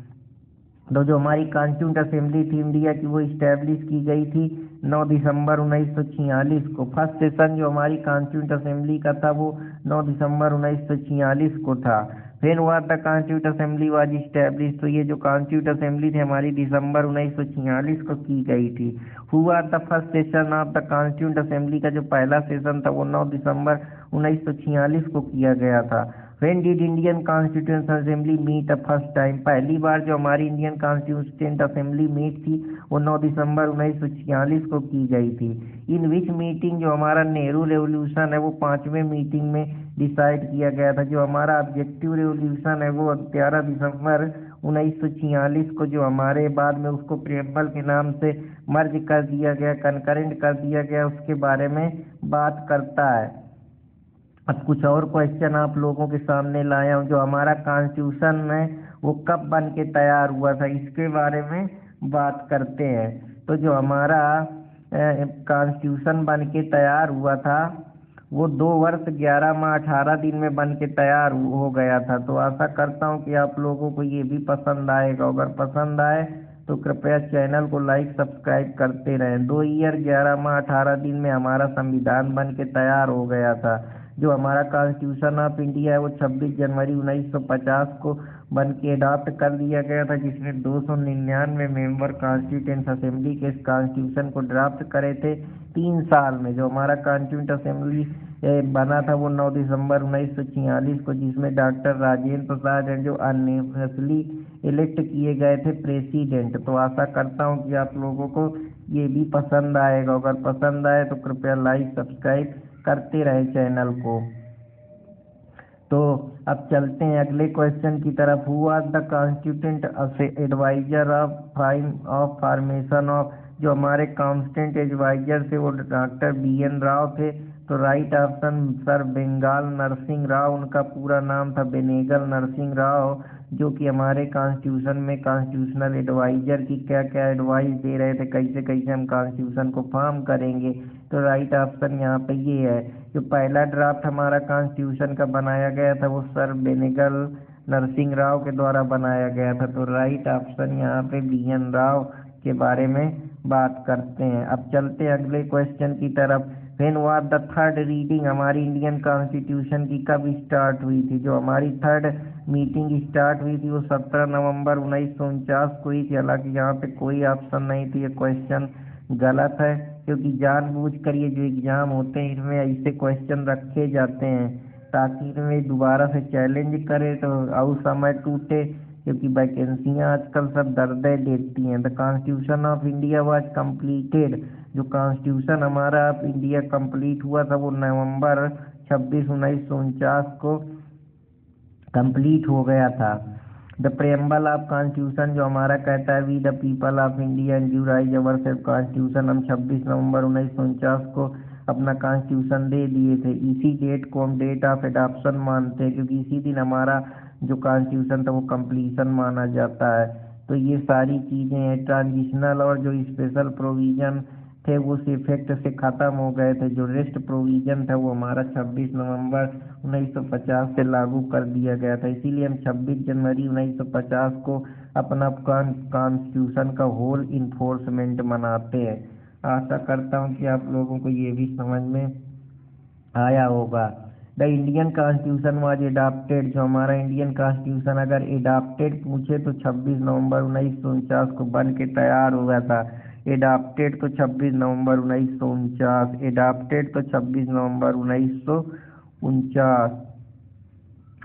तो जो हमारी कॉन्स्टिट्यूंट असेंबली थी इंडिया की वो इस्टेब्लिश की गई थी 9 दिसंबर 1946 को। फर्स्ट सेशन जो हमारी कॉन्स्टिट्यूंट असेंबली का था वो 9 दिसंबर 1946 को था। फिर was the constituent assembly was establish. तो ये जो कॉन्स्टिट्यूंट असेंबली थी हमारी दिसंबर 1946 को की गई थी। Who are the first session of the constituent assembly. का जो पहला सेशन था वो 9 दिसंबर 1946 को किया गया था। When did Indian Constituent Assembly meet the first time? पहली बार जो हमारी इंडियन कॉन्स्टिट्यूंट असेंबली मीट थी वो 9 दिसंबर 1946 को की गई थी। इन विच मीटिंग जो हमारा नेहरू रेवोल्यूशन है वो 5वें मीटिंग में डिसाइड किया गया था। जो हमारा ऑब्जेक्टिव रेवोल्यूशन है वो 11 दिसंबर 1946 को जो हमारे बाद में उसको प्रियम्बल के नाम से मर्ज कर दिया गया, कनकरेंट कर दिया गया, उसके बारे में बात करता है। अब कुछ और क्वेश्चन आप लोगों के सामने लाया हूँ। जो हमारा कॉन्स्टिट्यूशन है वो कब बन के तैयार हुआ था इसके बारे में बात करते हैं। तो जो हमारा कॉन्स्टिट्यूशन बन के तैयार हुआ था वो 2 वर्ष 11 माह 18 दिन में बन के तैयार हो गया था। तो आशा करता हूँ कि आप लोगों को ये भी पसंद आएगा। अगर पसंद आए तो कृपया चैनल को लाइक सब्सक्राइब करते रहें। 2 ईयर 11 माह 18 दिन में हमारा संविधान बन के तैयार हो गया था। जो हमारा कॉन्स्टिट्यूशन ऑफ इंडिया है वो 26 जनवरी 1950 को बन के अडॉप्ट कर लिया गया था, जिसमें 299 मेंबर कॉन्स्टिट्यूंट असेंबली के इस कॉन्स्टिट्यूशन को ड्राफ्ट करे थे 3 साल में। जो हमारा कॉन्स्टिट्यूंट असेंबली बना था वो 9 दिसंबर 1946 को, जिसमें डॉक्टर राजेंद्र प्रसाद हैं जो अननेसेसरली इलेक्ट किए गए थे प्रेसिडेंट। तो आशा करता हूँ कि आप लोगों को ये भी पसंद आएगा। अगर पसंद आए तो कृपया लाइक सब्सक्राइब करते रहे चैनल को। तो अब चलते हैं अगले क्वेश्चन की तरफ। Who was the constituent adviser of formation of. जो हमारे कॉन्स्टिट्यूंट एडवाइजर थे वो डॉक्टर BN राव थे। तो right option sir Benegal Narasimha Rao, उनका पूरा नाम था बेनेगल नरसिंह राव, जो कि हमारे कॉन्स्टिट्यूशन में कॉन्स्टिट्यूशनल एडवाइजर की क्या क्या एडवाइस दे रहे थे, कैसे कैसे हम कॉन्स्टिट्यूशन को फॉर्म करेंगे। तो राइट ऑप्शन यहाँ पे ये है। जो पहला ड्राफ्ट हमारा कॉन्स्टिट्यूशन का बनाया गया था वो सर बेनेगल नरसिंह राव के द्वारा बनाया गया था। तो राइट ऑप्शन यहाँ पे BN राव के बारे में बात करते हैं। अब चलते हैं अगले क्वेश्चन की तरफ। When was the third reading. हमारी इंडियन कॉन्स्टिट्यूशन की कब स्टार्ट हुई थी? जो हमारी थर्ड मीटिंग स्टार्ट हुई थी वो 17 नवंबर 1949 को हुई थी। हालांकि यहाँ पे कोई ऑप्शन नहीं थी, ये क्वेश्चन गलत है, क्योंकि जानबूझकर ये जो एग्जाम होते हैं इनमें ऐसे क्वेश्चन रखे जाते हैं ताकि इनमें दोबारा से चैलेंज करे तो और समय टूटे, क्योंकि वैकेंसियाँ आजकल सब दर्दे देती हैं। The constitution of India was completed. जो कॉन्स्टिट्यूशन हमारा ऑफ इंडिया कंप्लीट हुआ था वो नवंबर 26 1949 को कंप्लीट हो गया था। द प्रेम्बल ऑफ कॉन्स्टिट्यूशन जो हमारा कहता है we the people of India endorse our self constitution. हम 26 नवंबर 1949 को अपना कॉन्स्टिट्यूशन दे दिए थे। इसी डेट को हम डेट ऑफ एडॉप्शन मानते हैं, क्योंकि इसी दिन हमारा जो कॉन्स्टिट्यूशन था वो कंप्लीशन माना जाता है। तो ये सारी चीज़ें हैं। ट्रांजिशनल और जो स्पेशल प्रोविज़न थे वो इफेक्ट से ख़त्म हो गए थे। जो रेस्ट प्रोविज़न था वो हमारा 26 नवंबर 1950 से लागू कर दिया गया था। इसीलिए हम 26 जनवरी 1950 को अपना कॉन्स्टिट्यूशन का होल इन्फोर्समेंट मनाते हैं। आशा करता हूँ कि आप लोगों को ये भी समझ में आया होगा। The Indian constitution was adopted. जो हमारा इंडियन कॉन्स्टिट्यूशन अगर एडॉप्टेड पूछे तो 26 नवंबर 1949 को बन के तैयार हुआ था। एडॉप्टेड तो 26 नवंबर 1949, एडॉप्टेड तो 26 नवंबर 1949।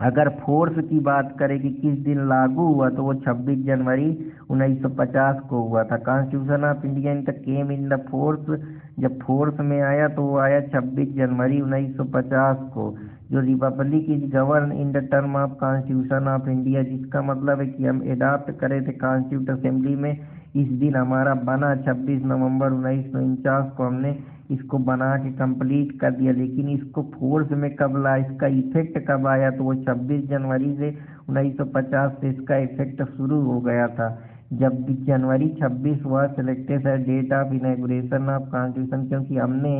अगर फोर्स की बात करें कि किस दिन लागू हुआ तो वो 26 जनवरी 1950 को हुआ था। Constitution of India came in the force जब फोर्स में आया तो वो आया 26 जनवरी 1950 को, जो Republic is govern in the term of constitution of India, जिसका मतलब है कि हम एडॉप्ट करे थे कॉन्स्टिट्यूट असेंबली में। इस दिन हमारा बना 26 नवंबर 1949 को हमने इसको बना के कंप्लीट कर दिया। लेकिन इसको फोर्स में कब ला, इसका इफेक्ट कब आया, तो वो 26 जनवरी से 1950 से इसका इफेक्ट शुरू हो गया था। जब जनवरी 26 हुआ सिलेक्टेड है date of inauguration of constitution, क्योंकि हमने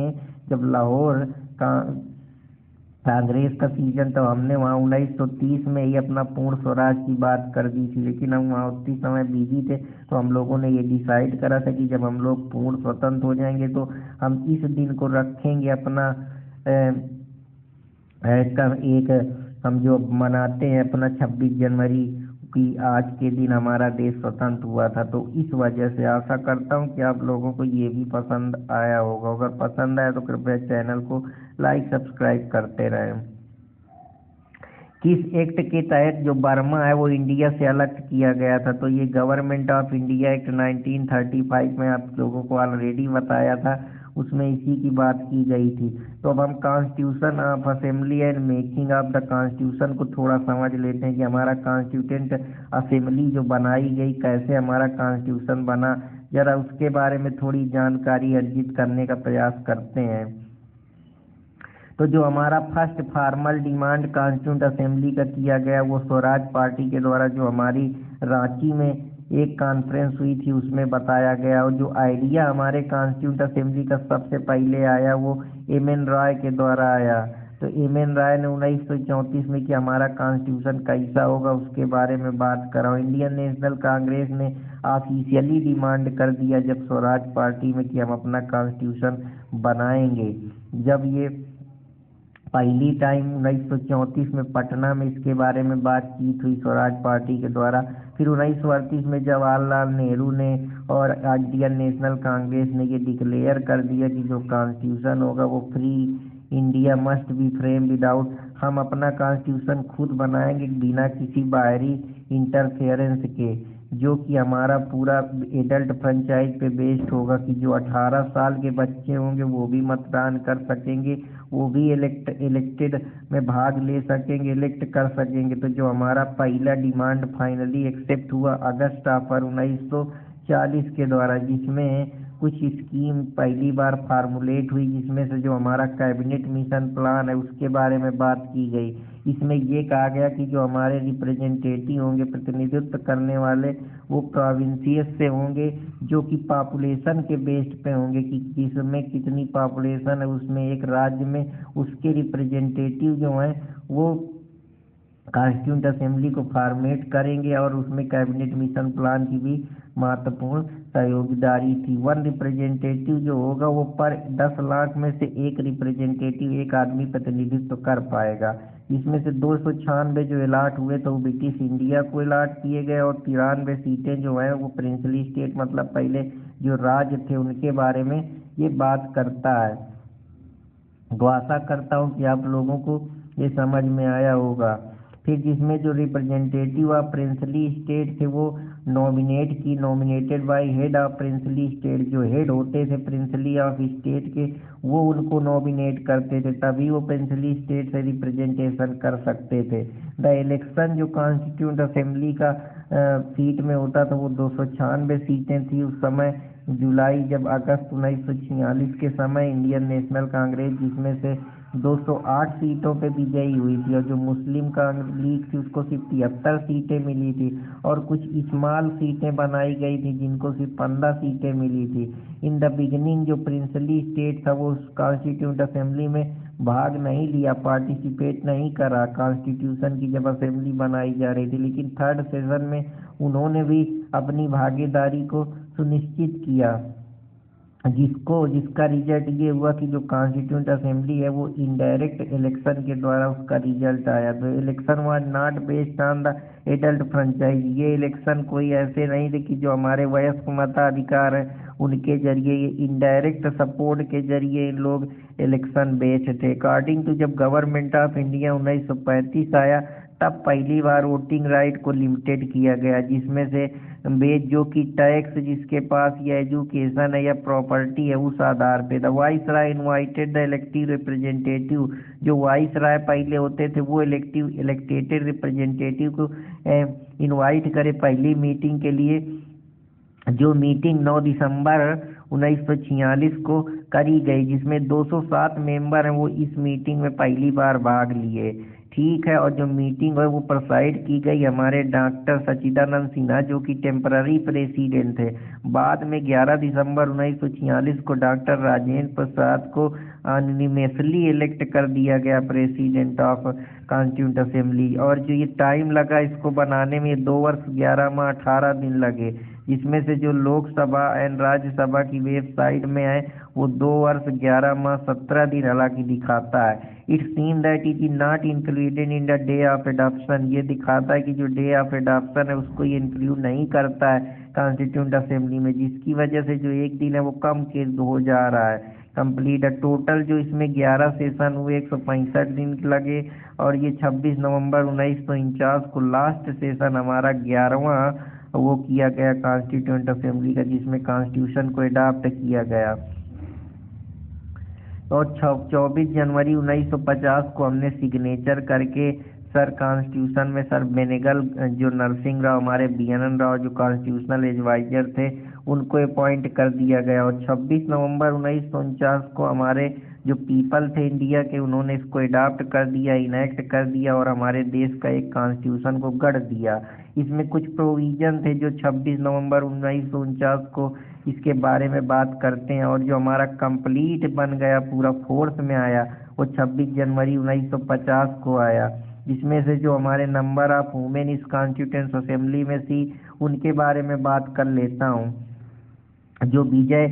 जब लाहौर का कांग्रेस का सीजन, तो हमने वहाँ 1930 में ही अपना पूर्ण स्वराज की बात कर दी थी। लेकिन हम वहाँ उतनी समय बिजी थे, तो हम लोगों ने ये डिसाइड करा था कि जब हम लोग पूर्ण स्वतंत्र हो जाएंगे तो हम इस दिन को रखेंगे अपना एक हम जो मनाते हैं अपना 26 जनवरी कि आज के दिन हमारा देश स्वतंत्र हुआ था। तो इस वजह से आशा करता हूँ कि आप लोगों को ये भी पसंद आया होगा। अगर पसंद आया तो कृपया चैनल को लाइक सब्सक्राइब करते रहें। किस एक्ट के तहत जो बर्मा है वो इंडिया से अलग किया गया था, तो ये गवर्नमेंट ऑफ इंडिया एक्ट 1935 में आप लोगों को ऑलरेडी बताया था, उसमें इसी की बात की गई थी। तो अब हम constitution of assembly and making of the constitution को थोड़ा समझ लेते हैं कि हमारा कॉन्स्टिट्यूटेंट असेंबली जो बनाई गई, कैसे हमारा कॉन्स्टिट्यूशन बना, जरा उसके बारे में थोड़ी जानकारी अर्जित करने का प्रयास करते हैं। तो जो हमारा first formal demand constituent assembly का किया गया वो स्वराज पार्टी के द्वारा जो हमारी रांची में एक कॉन्फ्रेंस हुई थी उसमें बताया गया। और जो आइडिया हमारे कॉन्स्टिट्यूंट असेंबली का सबसे पहले आया वो एम.एन. रॉय के द्वारा आया। तो एम.एन. रॉय ने 1934 में कि हमारा कॉन्स्टिट्यूशन कैसा होगा उसके बारे में बात करा। इंडियन नेशनल कांग्रेस ने ऑफिशियली डिमांड कर दिया जब स्वराज पार्टी में कि हम अपना कॉन्स्टिट्यूशन बनाएंगे। जब ये पहली टाइम 1934 में पटना में इसके बारे में बातचीत हुई स्वराज पार्टी के द्वारा। फिर 1938 में जवाहरलाल नेहरू ने और इंडियन नेशनल कांग्रेस ने ये डिक्लेयर कर दिया कि जो कॉन्स्टिट्यूशन होगा वो free India must be frame without, हम अपना कॉन्स्टिट्यूशन खुद बनाएंगे बिना किसी बाहरी इंटरफेरेंस के, जो कि हमारा पूरा एडल्ट फ्रेंचाइज पे बेस्ड होगा कि जो 18 साल के बच्चे होंगे वो भी मतदान कर सकेंगे, वो भी इलेक्टेड में भाग ले सकेंगे, इलेक्ट कर सकेंगे। तो जो हमारा पहला डिमांड फाइनली एक्सेप्ट हुआ अगस्त ऑफर 1940 के द्वारा, जिसमें कुछ स्कीम पहली बार फार्मुलेट हुई, जिसमें से जो हमारा कैबिनेट मिशन प्लान है उसके बारे में बात की गई। इसमें ये कहा गया कि जो हमारे रिप्रेजेंटेटिव होंगे, प्रतिनिधित्व करने वाले, वो प्रोविंसियस से होंगे, जो कि पॉपुलेशन के बेस्ड पे होंगे कि जिसमें कितनी पॉपुलेशन है उसमें एक राज्य में उसके रिप्रेजेंटेटिव जो हैं वो कॉन्स्टिट्यूंट असेंबली को फॉर्मेट करेंगे। और उसमें कैबिनेट मिशन प्लान की भी महत्वपूर्ण सहयोगीदारी थी। वन रिप्रेजेंटेटिव जो होगा वो पर 10 लाख में से एक रिप्रेजेंटेटिव एक आदमी प्रतिनिधित्व कर पाएगा। इसमें से 296 जो अलाट हुए तो वो ब्रिटिश इंडिया को अलाट किए गए, और 93 सीटें जो हैं वो प्रिंसली स्टेट मतलब पहले जो राज्य थे उनके बारे में ये बात करता है। तो आशा करता हूँ कि आप लोगों को ये समझ में आया होगा। फिर जिसमें जो रिप्रेजेंटेटिव ऑफ प्रिंसली स्टेट थे वो nominated by head of princely state, जो हेड होते थे प्रिंसली ऑफ स्टेट के वो उनको नॉमिनेट करते थे, तभी वो प्रिंसली स्टेट से रिप्रेजेंटेशन कर सकते थे। द इलेक्शन जो कॉन्स्टिट्यूंट असेंबली का सीट में होता था वो 296 सीटें थी उस समय। जुलाई जब अगस्त 1946 के समय इंडियन नेशनल कांग्रेस जिसमें से 208 सीटों पे विजयी हुई थी, और जो मुस्लिम लीग थी उसको सिर्फ 73 सीटें मिली थी, और कुछ स्मॉल सीटें बनाई गई थी जिनको सिर्फ 15 सीटें मिली थी। इन द बिगिनिंग जो प्रिंसली स्टेट था वो कॉन्स्टिट्यूंट असेंबली में भाग नहीं लिया, पार्टिसिपेट नहीं करा कॉन्स्टिट्यूशन की जब असेंबली बनाई जा रही थी। लेकिन थर्ड सेशन में उन्होंने भी अपनी भागीदारी को सुनिश्चित किया, जिसका रिजल्ट ये हुआ कि जो कॉन्स्टिट्यूंट असेंबली है वो इनडायरेक्ट इलेक्शन के द्वारा उसका रिजल्ट आया। तो election was not based on the adult franchise, ये इलेक्शन कोई ऐसे नहीं थे कि जो हमारे वयस्क मताधिकार है उनके जरिए, ये इनडायरेक्ट सपोर्ट के जरिए इन लोग इलेक्शन बेस्ड थे। अकॉर्डिंग टू जब गवर्नमेंट ऑफ इंडिया 1935 आया तब पहली बार वोटिंग राइट को लिमिटेड किया गया, जिसमें से बेस जो कि टैक्स जिसके पास या एजुकेशन है या प्रॉपर्टी है उस आधार पे। The viceroy invited the elective representative, जो वाइस राय पहले होते थे वो इलेक्टेड रिप्रेजेंटेटिव को इनवाइट करे पहली मीटिंग के लिए, जो मीटिंग 9 दिसंबर 1946 को करी गई, जिसमें 207 मेंबर हैं वो इस मीटिंग में पहली बार भाग लिए। ठीक है, और जो मीटिंग है वो प्रेसाइड की गई हमारे डॉक्टर सच्चिदानंद सिन्हा, जो कि टेम्पररी प्रेसिडेंट थे। बाद में 11 दिसंबर 1946 को डॉक्टर राजेंद्र प्रसाद को अनोनिमसली इलेक्ट कर दिया गया प्रेसिडेंट ऑफ कॉन्स्टिट्यूंट असेंबली। और जो ये टाइम लगा इसको बनाने में 2 वर्ष 11 माह 18 दिन लगे, जिसमें से जो लोकसभा एंड राज्यसभा की वेबसाइट में है वो 2 वर्ष 11 माह 17 दिन हालांकि दिखाता है। It seem that it is not included in the day of adoption, ये दिखाता है कि जो डे ऑफ एडॉप्शन है उसको ये इंक्लूड नहीं करता है कॉन्स्टिट्यूंट असेंबली में, जिसकी वजह से जो एक दिन है वो कम के हो जा रहा है कंप्लीट। टोटल जो इसमें 11 सेशन हुए 165 दिन लगे, और ये 26 नवंबर 1949 को लास्ट सेशन हमारा 11वां वो किया गया कॉन्स्टिट्यूंट असेंबली का, जिसमें कॉन्स्टिट्यूशन को अडॉप्ट किया गया। और 24 जनवरी 1950 को हमने सिग्नेचर करके सर कॉन्स्टिट्यूशन में सर बेनेगल जो नरसिंह राव हमारे BNN राव जो कॉन्स्टिट्यूशनल एडवाइजर थे उनको अपॉइंट कर दिया गया। और 26 नवंबर 1949 को हमारे जो पीपल थे इंडिया के उन्होंने इसको अडॉप्ट कर दिया, इनेक्ट कर दिया और हमारे देश का एक कॉन्स्टिट्यूशन को गढ़ दिया। इसमें कुछ प्रोविजन थे जो 26 नवंबर 1949 को इसके बारे में बात करते हैं, और जो हमारा कंप्लीट बन गया पूरा फोर्स में आया वो 26 जनवरी 1950 को आया, जिसमें से जो हमारे नंबर ऑफ वुमेन इस कॉन्स्टिट्यूंट असेंबली में थी उनके बारे में बात कर लेता हूँ। जो विजय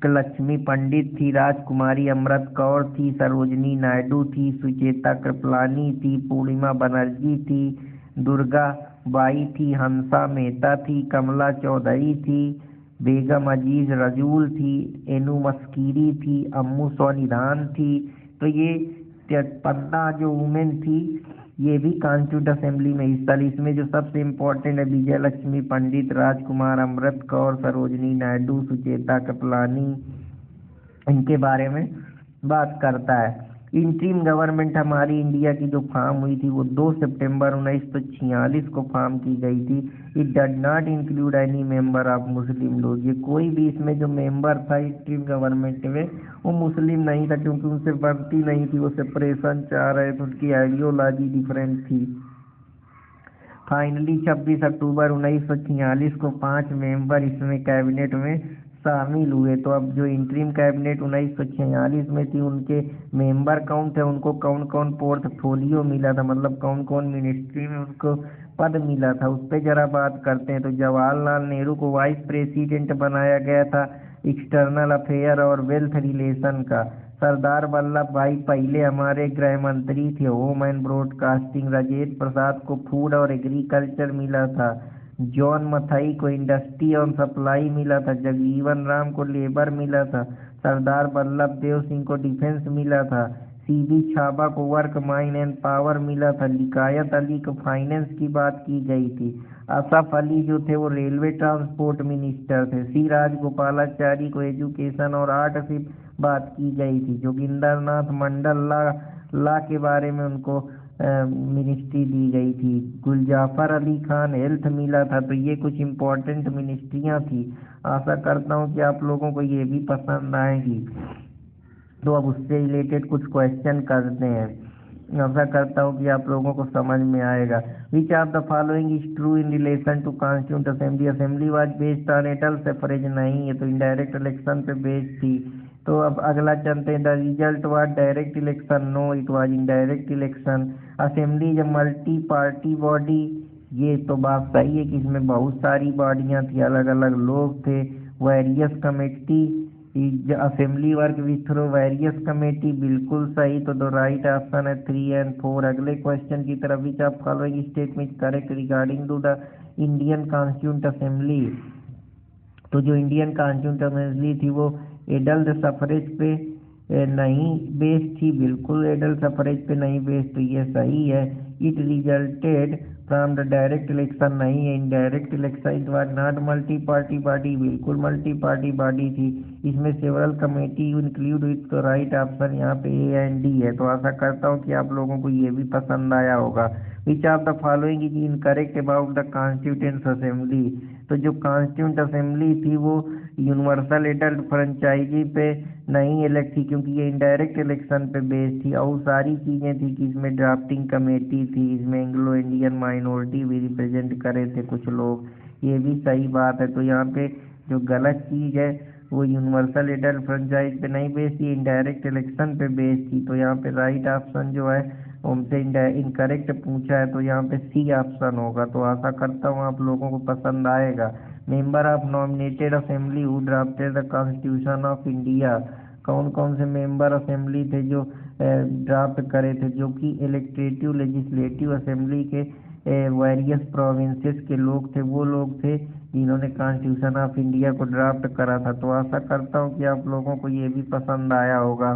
लक्ष्मी पंडित थी, राजकुमारी अमृत कौर थी, सरोजनी नायडू थी, सुचेता कृपलानी थी, पूर्णिमा बनर्जी थी, दुर्गा बाई थी, हंसा मेहता थी, कमला चौधरी थी, बेगम अजीज रजूल थी, एनू मस्कीरी थी, अम्मू सोनिधान थी। तो ये 15 जो वुमेन थी ये भी कॉन्स्टिट्यूंट असेंबली में हिस्सा ली। इसमें जो सबसे इम्पोर्टेंट है विजय लक्ष्मी पंडित, राजकुमार अमृत कौर, सरोजनी नायडू, सुचेता कृपलानी, इनके बारे में बात करता है। इंटरिम गवर्नमेंट हमारी इंडिया की जो फॉर्म हुई थी वो 2 सितंबर 1946 को फॉर्म की गई थी। It did not include any member of Muslim League, ये कोई भी इसमें जो मेंबर था इंटरिम गवर्नमेंट में वो मुस्लिम नहीं था, क्योंकि उनसे बनती नहीं थी, वो सेपरेशन चाह रहे थे, उनकी आइडियोलॉजी डिफरेंट थी। फाइनली 26 अक्टूबर 1946 को 5 मेंबर इसमें कैबिनेट में शामिल हुए। तो अब जो इंटरिम कैबिनेट 1946 में थी उनके मेंबर कौन थे, उनको कौन कौन पोर्टफोलियो मिला था, मतलब कौन कौन मिनिस्ट्री में उनको पद मिला था, उस पर जरा बात करते हैं। तो जवाहरलाल नेहरू को वाइस प्रेसिडेंट बनाया गया था एक्सटर्नल अफेयर और वेल्थ रिलेशन का। सरदार वल्लभ भाई पहले हमारे गृह मंत्री थे, home and broadcasting. Rajendra Prasad को फूड और एग्रीकल्चर मिला था। जॉन मथाई को इंडस्ट्री और सप्लाई मिला था। जगजीवन राम को लेबर मिला था। सरदार वल्लभ देव सिंह को डिफेंस मिला था। सीबी छाबा को वर्क माइन एंड पावर मिला था। लिकायत अली को फाइनेंस की बात की गई थी। असफ अली जो थे वो रेलवे ट्रांसपोर्ट मिनिस्टर थे। सी राजगोपालाचारी को एजुकेशन और आर्ट से बात की गई थी। जोगिंदर नाथ मंडल ला के बारे में उनको मिनिस्ट्री दी गई थी। गुलजाफर अली खान हेल्थ मिला था। तो ये कुछ इम्पोर्टेंट मिनिस्ट्रियाँ थी। आशा करता हूँ कि आप लोगों को ये भी पसंद आएगी। तो अब उससे रिलेटेड कुछ क्वेश्चन करते हैं, आशा करता हूँ कि आप लोगों को समझ में आएगा। Which of the following is true in relation to constituent assembly? Assembly was based on adult suffrage, नहीं है, तो इनडायरेक्ट इलेक्शन पे बेस्ड थी। तो अब अगला चलते हैं। The result was direct election, no it was indirect election. Assembly is multi party body, ये तो बात सही है कि इसमें बहुत सारी बॉडियाँ थी, अलग अलग लोग थे। Various committee assembly work with through various committee, बिल्कुल सही। तो द राइट ऑप्शन है 3 और 4। अगले क्वेश्चन की तरफ, which of following statement correct regarding to the Indian constituent assembly? तो जो इंडियन कॉन्स्टिट्यूंट असेंबली थी वो एडल्ट सफरेज पे नहीं बेस्ड थी, बिल्कुल एडल्ट सफरेज पे नहीं बेस्ड, तो ये सही है। It resulted from the direct election नहीं है, indirect election. It was not multi party body, बिल्कुल मल्टी पार्टी बॉडी थी। इसमें सेवरल कमेटी इंक्लूड विथ, तो राइट ऑप्शन यहाँ पे ए एंड डी है। तो आशा करता हूँ कि आप लोगों को ये भी पसंद आया होगा। विच of the following is incorrect about the constituent assembly. तो जो कॉन्स्टिट्यूएंट असेंबली थी वो यूनिवर्सल एडल्ट फ्रेंचाइजी पे नहीं इलेक्ट थी, क्योंकि ये इनडायरेक्ट इलेक्शन पे बेस्ड थी। और सारी चीज़ें थी कि इसमें ड्राफ्टिंग कमेटी थी, इसमें एंग्लो इंडियन माइनॉरिटी भी रिप्रेजेंट करे थे कुछ लोग, ये भी सही बात है। तो यहाँ पे जो गलत चीज़ है वो यूनिवर्सल एडल्ट फ्रेंचाइज पे नहीं बेस्ड थी, इनडायरेक्ट इलेक्शन पे बेस्ड थी। तो यहाँ पे राइट ऑप्शन जो है उनसे इनकरेक्ट पूछा है, तो यहाँ पे सी ऑप्शन होगा। तो आशा करता हूँ आप लोगों को पसंद आएगा। Member of nominated assembly who drafted the constitution of India. कौन कौन से मेंबर असेंबली थे जो ड्राफ्ट करे थे, जो कि इलेक्टेटिव लेजिस्लेटिव असेंबली के वेरियस प्रोविंसेस के लोग थे, वो लोग थे जिन्होंने कॉन्स्टिट्यूशन ऑफ इंडिया को ड्राफ्ट करा था। तो आशा करता हूँ कि आप लोगों को ये भी पसंद आया होगा।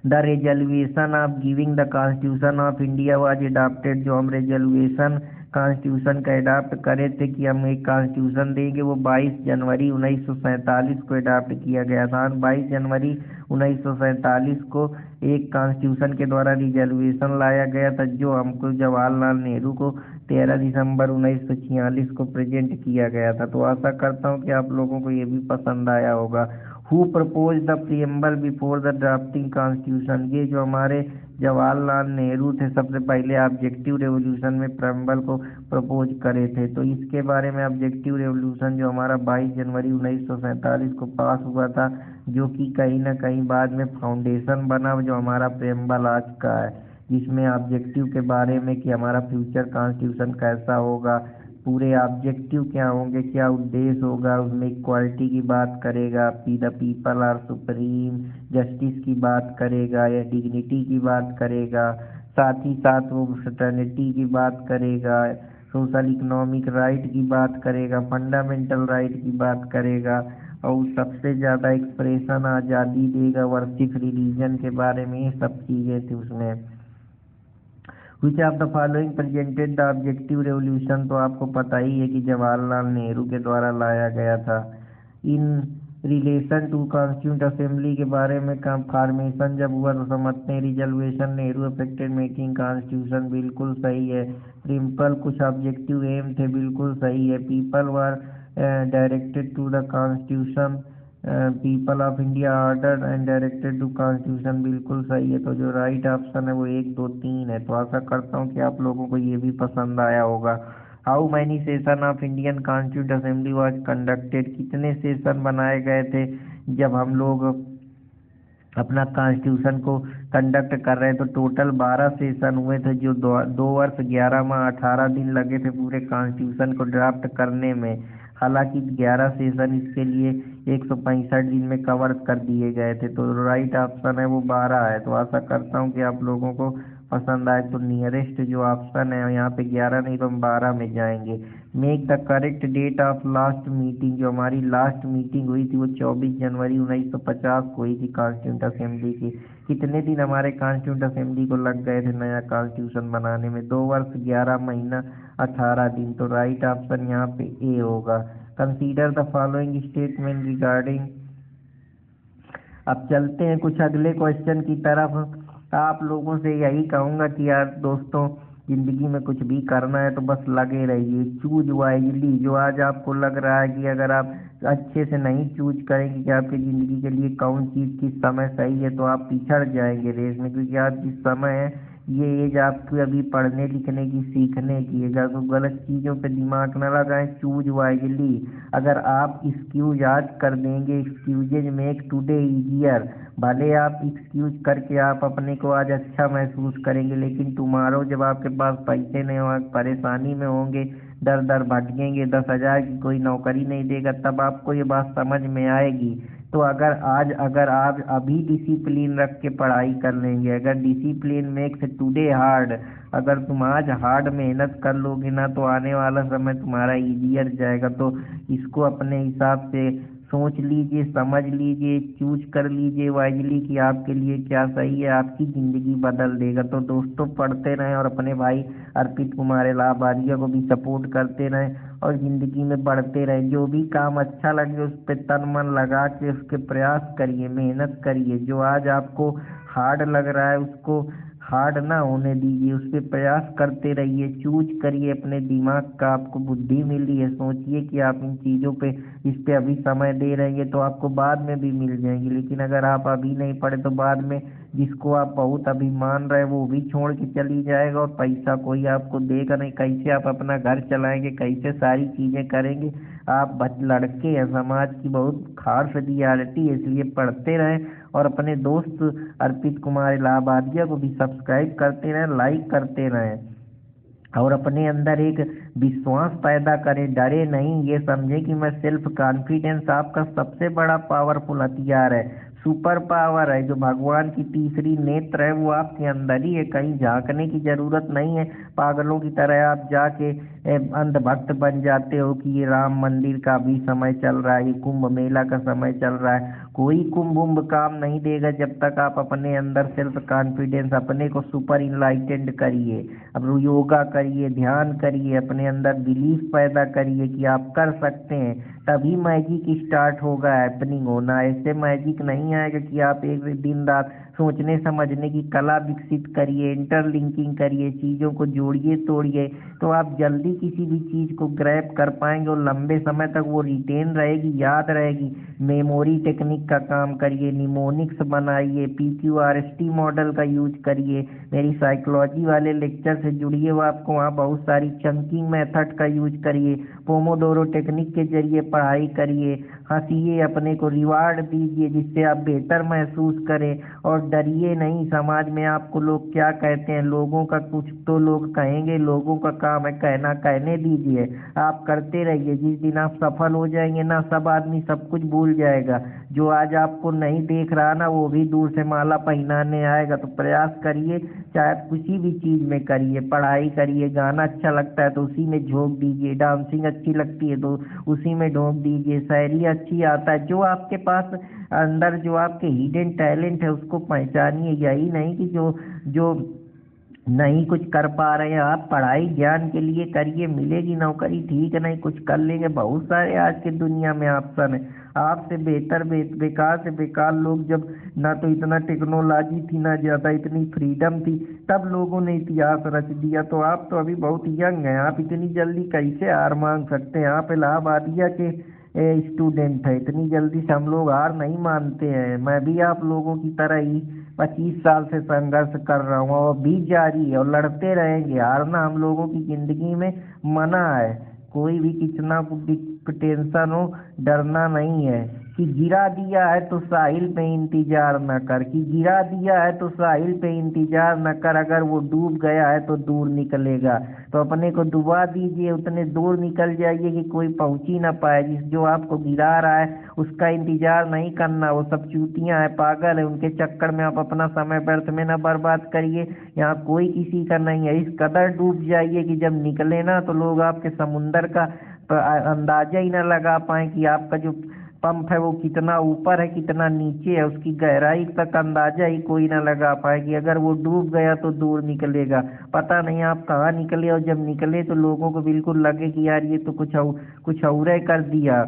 The resolution of giving the constitution of India was adopted. जो हम रेजोल्यूशन कॉन्स्टिट्यूशन का अडॉप्ट करे थे कि हम एक कॉन्स्टिट्यूशन देंगे, वो 22 जनवरी 1947 को अडॉप्ट किया गया था। 22 जनवरी 1947 को एक कॉन्स्टिट्यूशन के द्वारा रिजोल्यूशन लाया गया था, जो हमको जवाहरलाल नेहरू को 13 दिसंबर 1946 को प्रेजेंट किया गया था। तो आशा करता हूँ कि आप लोगों को ये भी पसंद आया होगा। Who propose the preamble before the drafting constitution. ये जो हमारे जवाहरलाल नेहरू थे, सबसे पहले ऑब्जेक्टिव रेवोल्यूशन में प्रीएम्बल को प्रपोज करे थे। तो इसके बारे में ऑब्जेक्टिव रेवोल्यूशन जो हमारा 22 जनवरी 1947 को पास हुआ था, जो कि कहीं ना कहीं बाद में फाउंडेशन बना जो हमारा प्रीएम्बल आज का है, जिसमें ऑब्जेक्टिव के बारे में कि हमारा फ्यूचर कॉन्स्टिट्यूशन कैसा होगा, पूरे ऑब्जेक्टिव क्या होंगे, क्या उद्देश्य होगा, उसमें इक्वालिटी की बात करेगा, the people are supreme, justice की बात करेगा, या डिग्निटी की बात करेगा, साथ ही साथ वो फ्रेटर्निटी की बात करेगा, सोशल इकोनॉमिक राइट की बात करेगा, फंडामेंटल राइट की बात करेगा, और सबसे ज़्यादा एक्सप्रेशन आज़ादी देगा, वर्शिप रिलीजन के बारे में, ये सब चीज़ें थी उसमें। विच of the following presented the objective revolution. तो आपको पता ही है कि जवाहरलाल नेहरू के द्वारा लाया गया था। In relation to constituent assembly के बारे में फॉर्मेशन जब हुआ तो समझते हैं। Reservation Nehru affected making constitution, बिल्कुल सही है। प्रिंपल कुछ ऑब्जेक्टिव एम थे, बिल्कुल सही है। People were directed to the constitution, people of India order and directed to constitution, बिल्कुल सही है। तो जो राइट ऑप्शन है वो 1, 2, 3 है। तो आशा करता हूँ कि आप लोगों को ये भी पसंद आया होगा। How many session of Indian constituent assembly was conducted. कितने सेशन बनाए गए थे जब हम लोग अपना कॉन्स्टिट्यूशन को कंडक्ट कर रहे हैं? तो टोटल 12 सेशन हुए थे, जो 2 वर्ष 11 माह 18 दिन लगे थे पूरे कॉन्स्टिट्यूशन को ड्राफ्ट करने में। हालांकि 11 सेशन इसके लिए 165 दिन में कवर कर दिए गए थे। तो राइट ऑप्शन है वो 12 है। तो आशा करता हूँ कि आप लोगों को पसंद आए। तो नियरेस्ट जो ऑप्शन है यहाँ पे 11 नहीं तो हम 12 में जाएंगे। Make the correct date of last meeting. जो हमारी लास्ट मीटिंग हुई थी वो 24 जनवरी 1950 को हुई थी कॉन्स्टिट्यूंट असेंबली की। कितने दिन हमारे कॉन्स्टिट्यूंट असेंबली को लग गए थे नया कॉन्स्टिट्यूशन बनाने में? 2 वर्ष 11 महीना 18 दिन। तो राइट ऑप्शन यहाँ पे ए होगा। Consider the following statement regarding. अब चलते हैं कुछ अगले क्वेश्चन की तरफ। आप लोगों से यही कहूँगा कि यार दोस्तों, जिंदगी में कुछ भी करना है तो बस लगे रहिए। Choose wisely. जो आज आपको लग रहा है कि अगर आप अच्छे से नहीं चूज करेंगे कि आपकी ज़िंदगी के लिए कौन चीज़ किस समय सही है, तो आप पिछड़ जाएंगे रेस में। क्योंकि आज जिस समय है ये एज आपकी अभी पढ़ने लिखने की, सीखने की है। तो गलत चीज़ों पे दिमाग न लगाएं। Choose wisely. अगर आप एक्सक्यूज आज कर देंगे, एक्सक्यूजेज मेक टुडे इजियर। भले आप एक्सक्यूज करके आप अपने को आज अच्छा महसूस करेंगे, लेकिन टुमारो जब आपके पास पैसे नहीं होंगे, परेशानी में होंगे, दर दर भटकेंगे, 10,000 की कोई नौकरी नहीं देगा, तब आपको ये बात समझ में आएगी। तो अगर आप अभी डिसिप्लिन रख के पढ़ाई कर लेंगे, अगर डिसिप्लिन मेक्स टुडे हार्ड, अगर तुम आज हार्ड मेहनत कर लोगे ना, तो आने वाला समय तुम्हारा इजियर जाएगा। तो इसको अपने हिसाब से सोच लीजिए, समझ लीजिए, चूज कर लीजिए वाइजली कि आपके लिए क्या सही है, आपकी ज़िंदगी बदल देगा। तो दोस्तों पढ़ते रहें और अपने भाई अर्पित कुमार इलाहाबादिया को भी सपोर्ट करते रहें और ज़िंदगी में बढ़ते रहें। जो भी काम अच्छा लगे उस पर तन मन लगा के उसके प्रयास करिए, मेहनत करिए। जो आज आपको हार्ड लग रहा है उसको हार्ड ना होने दीजिए, उस पर प्रयास करते रहिए, चूज करिए। अपने दिमाग का आपको बुद्धि मिली है, सोचिए कि आप इन चीज़ों पे इस पे अभी समय दे रहे हैं तो आपको बाद में भी मिल जाएंगी। लेकिन अगर आप अभी नहीं पढ़े तो बाद में जिसको आप बहुत अभी मान रहे हैं वो भी छोड़ के चली जाएगा और पैसा कोई आपको देगा नहीं। कैसे आप अपना घर चलाएंगे, कैसे सारी चीज़ें करेंगे? आप लड़के हैं, समाज की बहुत खास रियलिटी है। इसलिए पढ़ते रहें और अपने दोस्त अर्पित कुमार इलाहाबादिया को भी सब्सक्राइब करते रहें, लाइक करते रहें और अपने अंदर एक विश्वास पैदा करें। डरे नहीं, ये समझें कि मैं सेल्फ कॉन्फिडेंस आपका सबसे बड़ा पावरफुल हथियार है, सुपर पावर है। जो भगवान की तीसरी नेत्र है वो आपके अंदर ही है, कहीं झांकने की जरूरत नहीं है। पागलों की तरह आप जाके अंधभक्त बन जाते हो कि ये राम मंदिर का भी समय चल रहा है, ये कुंभ मेला का समय चल रहा है। कोई कुंभ उम्भ काम नहीं देगा जब तक आप अपने अंदर सेल्फ कॉन्फिडेंस, अपने को सुपर इनलाइटेंड करिए। अब योगा करिए, ध्यान करिए, अपने अंदर बिलीफ पैदा करिए कि आप कर सकते हैं, तभी मैजिक स्टार्ट होगा, हैपनिंग होना। ऐसे मैजिक नहीं आएगा कि आप एक दिन रात सोचने समझने की कला विकसित करिए, इंटरलिंकिंग करिए, चीज़ों को जोड़िए तोड़िए, तो आप जल्दी किसी भी चीज़ को ग्रैब कर पाएंगे और लंबे समय तक वो रिटेन रहेगी, याद रहेगी। मेमोरी टेक्निक का काम करिए, निमोनिक्स बनाइए, PQRST मॉडल का यूज करिए। मेरी साइकोलॉजी वाले लेक्चर से जुड़िए, वो आपको वहाँ बहुत सारी चंकिंग मेथड का यूज करिए, पोमोडोरो टेक्निक के जरिए पढ़ाई करिए, हंसिए, अपने को रिवार्ड दीजिए जिससे आप बेहतर महसूस करें और डरिए नहीं। समाज में आपको लोग क्या कहते हैं, लोगों का कुछ तो लोग कहेंगे, लोगों का काम है कहना, कहने दीजिए, आप करते रहिए। जिस दिन आप सफल हो जाएंगे ना, सब आदमी सब कुछ भूल जाएगा। जो आज आपको नहीं देख रहा ना वो भी दूर से माला पहनाने आएगा। तो प्रयास करिए, चाहे किसी भी चीज़ में करिए, पढ़ाई करिए, गाना अच्छा लगता है तो उसी में झोंक दीजिए, डांसिंग अच्छी लगती है तो उसी में झोंक दीजिए, शायरी अच्छी आता है, जो आपके पास अंदर जो आपके हिडन टैलेंट है उसको पहचानिए। यही नहीं कि जो जो नहीं कुछ कर पा रहे हैं, आप पढ़ाई ज्ञान के लिए करिए, मिलेगी नौकरी ठीक है, नहीं कुछ कर लेंगे। बहुत सारे आज की दुनिया में ऑप्शन है। आपसे बेहतर बेकार से बेकार लोग, जब ना तो इतना टेक्नोलॉजी थी ना ज़्यादा इतनी फ्रीडम थी, तब लोगों ने इतिहास रच दिया। तो आप तो अभी बहुत यंग हैं, आप इतनी जल्दी कैसे हार मान सकते हैं? आप इलाहाबादिया के स्टूडेंट है, इतनी जल्दी से हम लोग हार नहीं मानते हैं। मैं भी आप लोगों की तरह ही 25 साल से संघर्ष कर रहा हूँ और भी जारी है और लड़ते रहेंगे। हारना हम लोगों की जिंदगी में मना है। कोई भी कितना टेंशन हो, डरना नहीं है। कि गिरा दिया है तो साहिल पे इंतजार न कर, कि गिरा दिया है तो साहिल पे इंतजार न कर, अगर वो डूब गया है तो दूर निकलेगा। तो अपने को डुबा दीजिए, उतने दूर निकल जाइए कि कोई पहुंच ही ना पाए। जिस जो आपको गिरा रहा है उसका इंतजार नहीं करना, वो सब चूतियां हैं, पागल है, उनके चक्कर में आप अपना समय व्यर्थ में ना बर्बाद करिए। यहाँ कोई किसी का नहीं है। इस कदर डूब जाइए कि जब निकले ना तो लोग आपके समुंदर का अंदाजा ही ना लगा पाए कि आपका जो पंप है वो कितना ऊपर है कितना नीचे है, उसकी गहराई तक अंदाजा ही कोई ना लगा पाए। कि अगर वो डूब गया तो दूर निकलेगा, पता नहीं आप कहाँ निकले, और जब निकले तो लोगों को बिल्कुल लगे कि यार ये तो कुछ और कर दिया।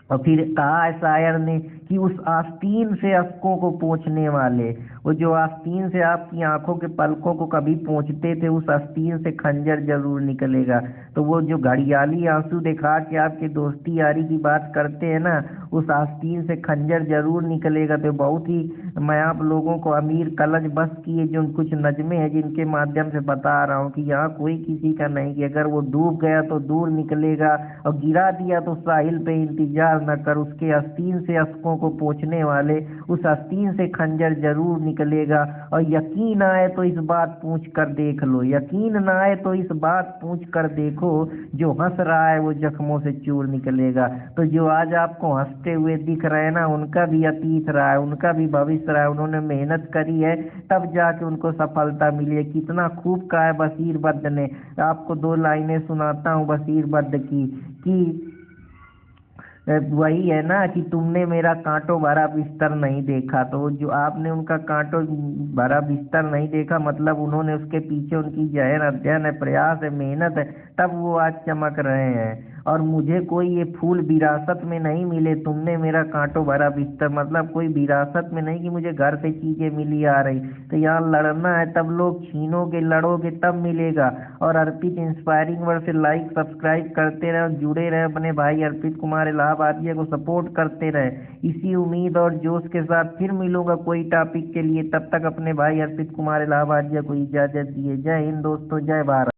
और फिर कहा है शायर ने कि उस आस्तीन से अश्कों को पोंछने वाले, वो जो आस्तीन से आपकी आंखों के पलकों को कभी पोंछते थे, उस आस्तीन से खंजर जरूर निकलेगा। तो वो जो घड़ियाली आंसू दिखा के आपके दोस्ती यारी की बात करते हैं ना, उस आस्तीन से खंजर जरूर निकलेगा। तो बहुत ही मैं आप लोगों को अमीर कलज बस किए जो कुछ नज़में हैं जिनके माध्यम से बता रहा हूँ कि यहाँ कोई किसी का नहीं, कि अगर वो डूब गया तो दूर निकलेगा और गिरा दिया तो साहिल पे इंतजार न कर, उसके आस्तीन से अश्कों को पोंछने वाले, उस आस्तीन से खंजर जरूर निकलेगा। और यकीन आए तो इस बात पूछ कर देख लो, यकीन ना आए तो इस बात पूछ कर देखो, जो हंस रहा है वो जख्मों से चूर निकलेगा। तो जो आज आपको हंसते हुए दिख रहे हैं ना, उनका भी अतीत रहा है, उनका भी भविष्य रहा है, उन्होंने मेहनत करी है तब जाके उनको सफलता मिली है। कितना खूब कहा है बशीर बद्र ने। आपको 2 लाइनें सुनाता हूँ बशीर बद्र की, कि वही है ना कि तुमने मेरा कांटों भरा बिस्तर नहीं देखा, तो जो आपने उनका कांटों भरा बिस्तर नहीं देखा मतलब उन्होंने उसके पीछे उनकी गहन अध्ययन है, प्रयास है, मेहनत है, तब वो आज चमक रहे हैं। और मुझे कोई ये फूल विरासत में नहीं मिले, तुमने मेरा कांटों भरा बिस्तर मतलब कोई विरासत में नहीं कि मुझे घर से चीजें मिली आ रही। तो यहाँ लड़ना है तब लोग छीनोगे, लड़ोगे तब मिलेगा। और अर्पित इंस्पायरिंग वर्ड से लाइक सब्सक्राइब करते रहे और जुड़े रहे अपने भाई अर्पित कुमार इलाहाबादिया को सपोर्ट करते रहे। इसी उम्मीद और जोश के साथ फिर मिलूंगा कोई टॉपिक के लिए, तब तक अपने भाई अर्पित कुमार इलाहाबादिया को इजाजत दिए। जय हिंद दोस्तों, जय भारत।